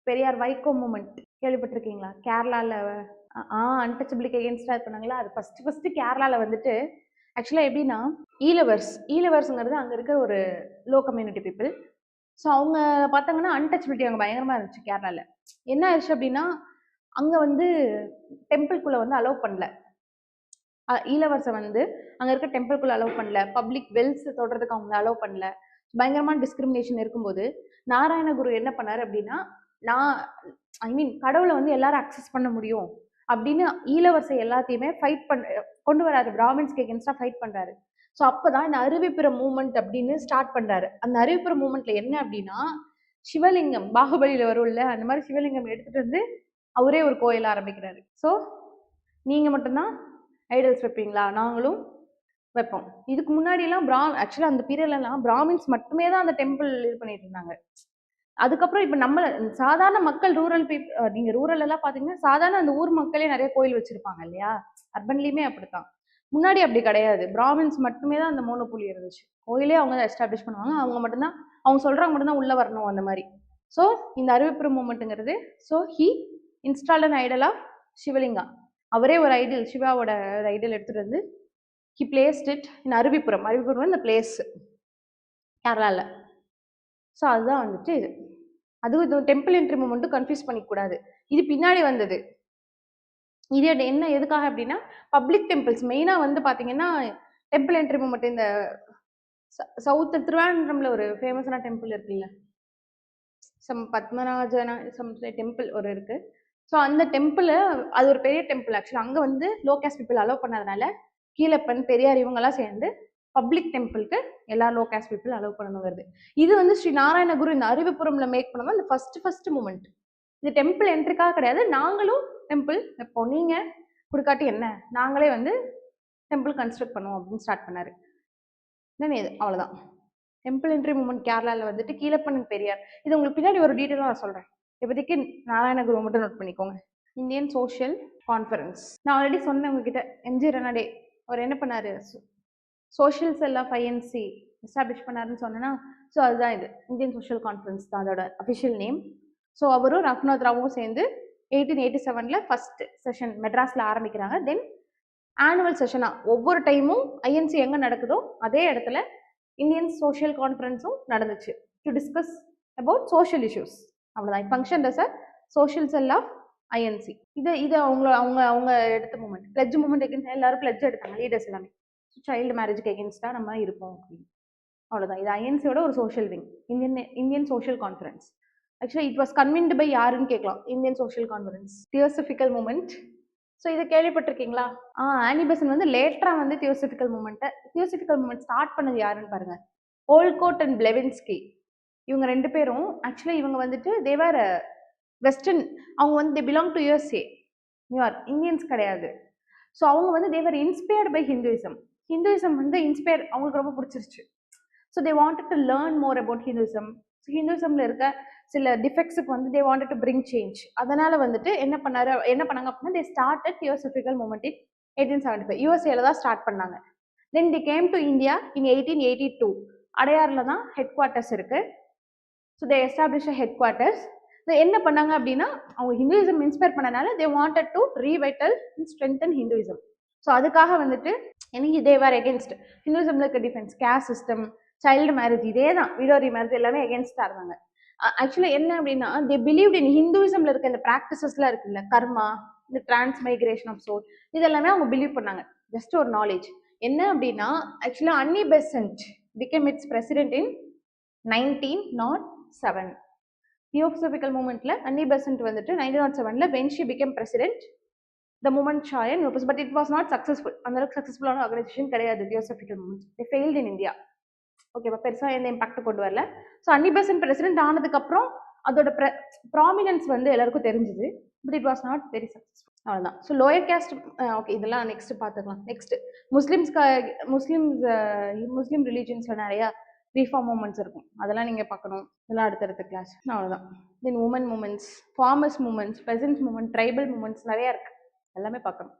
பெரியார் வைகோ மூமெண்ட் கேள்விப்பட்டிருக்கீங்களா? கேரளாவில் அன்டச்சபிலிட்டி எகென்ஸ்டாக பண்ணாங்களா, அது ஃபஸ்ட்டு கேரளாவில் வந்துட்டு. ஆக்சுவலாக எப்படின்னா, ஈழவர்ஸுங்கிறது அங்கே இருக்கிற ஒரு லோ கம்யூனிட்டி பீப்புள். ஸோ அவங்க பார்த்தாங்கன்னா அன்டச்சபிலிட்டி அங்கே பயங்கரமாக இருந்துச்சு கேரளாவில். என்ன ஆயிடுச்சு அப்படின்னா, அங்கே வந்து டெம்பிள்குள்ளே வந்து அலோவ் பண்ணல, ஈழவர்ஸை வந்து அங்கே இருக்க டெம்பிள்குள்ளே அலோவ் பண்ணல, பப்ளிக் வெல்ஸ் தொடுறதுக்கு அவங்க அலோவ் பண்ணல. பயங்கரமான டிஸ்கிரிமினேஷன் இருக்கும்போது நாராயணகுரு என்ன பண்ணார் அப்படின்னா, கடவுளை வந்து எல்லாரும் அக்சஸ் பண்ண முடியும் அப்படின்னு ஈழவர்ஸை எல்லாத்தையுமே கொண்டு வராரு, பிராமின்ஸ்க்கு எகென்ஸ்டா ஃபைட் பண்றாரு. ஸோ அப்போதான் இந்த அறிவிப்புற மூமெண்ட் அப்படின்னு ஸ்டார்ட் பண்றாரு. அந்த அறிவிப்புற மூமெண்ட்ல என்ன அப்படின்னா, சிவலிங்கம் பாகுபலியில வரும்ல, அந்த மாதிரி சிவலிங்கம் எடுத்துட்டு வந்து அவரே ஒரு கோயில் ஆரம்பிக்கிறாரு. ஸோ நீங்க மட்டும்தான் ஐடல்ஸ் வைப்பீங்களா, நாங்களும் வைப்போம். இதுக்கு முன்னாடி எல்லாம் ஆக்சுவலா அந்த பீரியட்ல எல்லாம் பிராமின்ஸ் மட்டுமே தான் அந்த டெம்பிள் இது பண்ணிட்டு இருந்தாங்க. அதுக்கப்புறம் இப்ப நம்ம சாதாரண மக்கள், நீங்க ரூரல் எல்லாம் பாத்தீங்கன்னா சாதாரண அந்த ஊர் மக்களே நிறைய கோயில் வச்சிருப்பாங்க இல்லையா, அர்பன்லயுமே அப்படித்தான். முன்னாடி அப்படி கிடையாது, பிராமின்ஸ் மட்டுமே தான் அந்த மோனோபோலி இருந்துச்சு. கோயிலே அவங்க எஸ்டாப்ளிஷ் பண்ணுவாங்க, அவங்க மட்டும்தான், அவங்க சொல்றவங்க மட்டும்தான் உள்ள வரணும் அந்த மாதிரி. ஸோ இந்த அறிவிப்புற மூமெண்ட்டுங்கிறது, so he installed an idol of Shivalinga. அவரே ஒரு ஐடியல், சிவாவோட ஒரு ஐடியல் எடுத்துட்டு வந்து he placed it in Aruvippuram. Aruvippuram இந்த பிளேஸ் கேரளாவில். ஸோ அதுதான் வந்துட்டு இது. அதுவும் இது டெம்பிள் என்ட்ரி மூமெண்ட்டும் கன்ஃபியூஸ் பண்ணிக்கூடாது. இது பின்னாடி வந்தது. இது என்ன எதுக்காக அப்படின்னா பப்ளிக் டெம்பிள்ஸ் மெயினாக வந்து பார்த்தீங்கன்னா டெம்பிள் என்ட்ரி மூமெண்ட் இந்த சவுத் திருவாரூரம்ல ஒரு ஃபேமஸான டெம்பிள் இருக்குல்ல, சம் பத்மராஜன சம் டெம்பிள் ஒரு இருக்கு. ஸோ அந்த டெம்பிள் அது ஒரு பெரிய டெம்பிள் ஆக்சுவலி. அங்கே வந்து லோ கேஸ்ட் பீப்புள் அலோவ் பண்ணதுனால கீழப்பன் பெரியார் இவங்கெல்லாம் சேர்ந்து பப்ளிக் டெம்பிளுக்கு எல்லா லோ கேஸ்ட் பீப்புள் அலோவ் பண்ணணும் வருது. இது வந்து ஸ்ரீ நாராயணகுரு இந்த அறிவிப்புறம்ல மேக் பண்ணணும் இந்த ஃபர்ஸ்ட் மூமெண்ட். இது டெம்பிள் என்ட்ரிக்காக கிடையாது, நாங்களும் டெம்பிள் இப்போ நீங்க கொடுக்காட்டி என்ன, நாங்களே வந்து டெம்பிள் கன்ஸ்ட்ரக்ட் பண்ணுவோம் அப்படின்னு ஸ்டார்ட் பண்ணாரு. இது அவ்வளோதான் டெம்பிள் என்ட்ரி மூமெண்ட் கேரளாவில் வந்துட்டு கீழப்பன் பெரியார். இது உங்களுக்கு பின்னாடி ஒரு டீட்டெயிலாக நான் சொல்கிறேன். இப்போதைக்கு நாராயணகுரு மட்டும் நோட் பண்ணிக்கோங்க. இந்தியன் சோஷியல் கான்ஃபரன்ஸ் நான் ஆல்ரெடி சொன்னேன் உங்ககிட்ட. எம்ஜி ரனாடே அவர் என்ன பண்ணாரு, social cell of INC establish பண்ணாருன்னு சொன்னேன்னா, ஸோ அதுதான் இது இந்தியன் சோஷியல் கான்ஃபரன்ஸ் தான் அதோட அஃபிஷியல் நேம். ஸோ அவரும் ரகுநாத் ராவும் சேர்ந்து 1887 ஃபர்ஸ்ட் செஷன் மெட்ராஸில் ஆரம்பிக்கிறாங்க. தென் ஆனுவல் செஷனாக ஒவ்வொரு டைமும் ஐஎன்சி எங்கே நடக்குதோ அதே இடத்துல இந்தியன் சோஷியல் கான்ஃபரன்ஸும் நடந்துச்சு to discuss about social issues. அவ்வளோதான். Function as a social cell of INC. இது அவங்க எடுத்த மூமெண்ட். பிளட்ஜ் மூமெண்ட் எகென்ஸ்ட் எல்லாரும் பிளட்ஜ் எடுத்தாங்க, லீடர்ஸ் எல்லாமே. சைல்டு மேரேஜுக்கு எகென்ஸ்டாக நம்ம இருப்போம் அப்படின்னு. அவ்வளோதான். இது ஐஎன்சியோட ஒரு social wing, Indian social conference. Actually it was convened by யாருன்னு கேட்கலாம். Indian social conference. Theosophical movement. So இதை கேள்விப்பட்டிருக்கீங்களா? ஆனி பெசன்ட் வந்து லேட்டராக வந்து தியோசபிக்கல் மூமெண்ட் ஸ்டார்ட் பண்ணது யாருன்னு பாருங்க, ஓல்கோட் அண்ட் பிளெவின்ஸ்கி. இவங்க ரெண்டு பேரும் ஆக்சுவலி இவங்க வந்துட்டு தேவர் வெஸ்டர்ன், அவங்க வந்து they belong to USA, New York. Indians கிடையாது. ஸோ அவங்க வந்து தேவர் இன்ஸ்பயர்ட் பை ஹிந்துயிசம் வந்து இன்ஸ்பயர் அவங்களுக்கு ரொம்ப பிடிச்சிருச்சு. So they wanted to learn more about Hinduism. So ஹிந்துயிசம்ல இருக்க சில டிஃபெக்ட்ஸுக்கு வந்து they wanted to bring change. அதனால வந்துட்டு என்ன பண்ணாங்க அப்படின்னா they started theosophical movement in 1875. யூஎஸ்ஏல தான் ஸ்டார்ட் பண்ணாங்க. Then the came to India in 1882. அடையாறில் தான் ஹெட் குவார்ட்டர்ஸ் இருக்கு. So they establish headquarters. என்ன பண்ணாங்க அப்படின்னா அவங்க ஹிந்துயிசம் இன்ஸ்பயர் பண்ணனால they wanted to revital and strengthen Hinduism. So அதுக்காக வந்துட்டு எனக்கு தேவர் எகென்ஸ்ட் ஹிந்துயிசம்ல இருக்க defence, caste system, child marriage, இதே தான் விடோரி மேரேஜ் எல்லாமே எகென்ஸ்டாக இருந்தாங்க. ஆக்சுவலி என்ன அப்படின்னா தே பிலீவ்ட் இன் ஹிந்துயிசம்ல இருக்க இந்த ப்ராக்டிசஸ்லாம் இருக்குல்ல, கர்மா, இந்த டிரான்ஸ்மைக்ரேஷன் ஆஃப் சோல், இதெல்லாமே அவங்க பிலீவ் பண்ணாங்க. ஜஸ்ட் ஒரு நாலேஜ் என்ன அப்படின்னா actually Annie Besant became its president in 1907. Theosophical மூமெண்ட்ல அன்னி பெசன்ட் வந்துட்டு 1907 when she became president, the movement saw a new but it was not successful. அந்த அளவுக்கு சக்சஸ்ஃபுல்லான ஆர்கனைசேஷன் கிடையாது theosophical movement. they failed in India. ஓகேவா, பெருசாக எந்த impact கொண்டு வரல. ஸோ அன்னி பெசன்ட் பிரசிடென்ட் ஆனதுக்கப்புறம் அதோட ப்ராமினன்ஸ் வந்து எல்லாருக்கும் தெரிஞ்சுது. But it was not very successful. அவ்வளோதான். ஸோ லோயர் கேஸ்ட் ஓகே, இதெல்லாம் நெக்ஸ்ட் பார்த்துக்கலாம். நெக்ஸ்ட் முஸ்லீம் ரிலீஜன்ஸில் நிறையா ரீஃபார்ம் மூமெண்ட்ஸ் இருக்கும், அதெல்லாம் நீங்கள் பார்க்கணும். இதெல்லாம் அடுத்தடுத்த கிளாஸ். அவ்வளோதான். Then woman movements, farmers movements, peasants movement, tribal movements நிறையா இருக்குது, எல்லாமே பார்க்கணும்.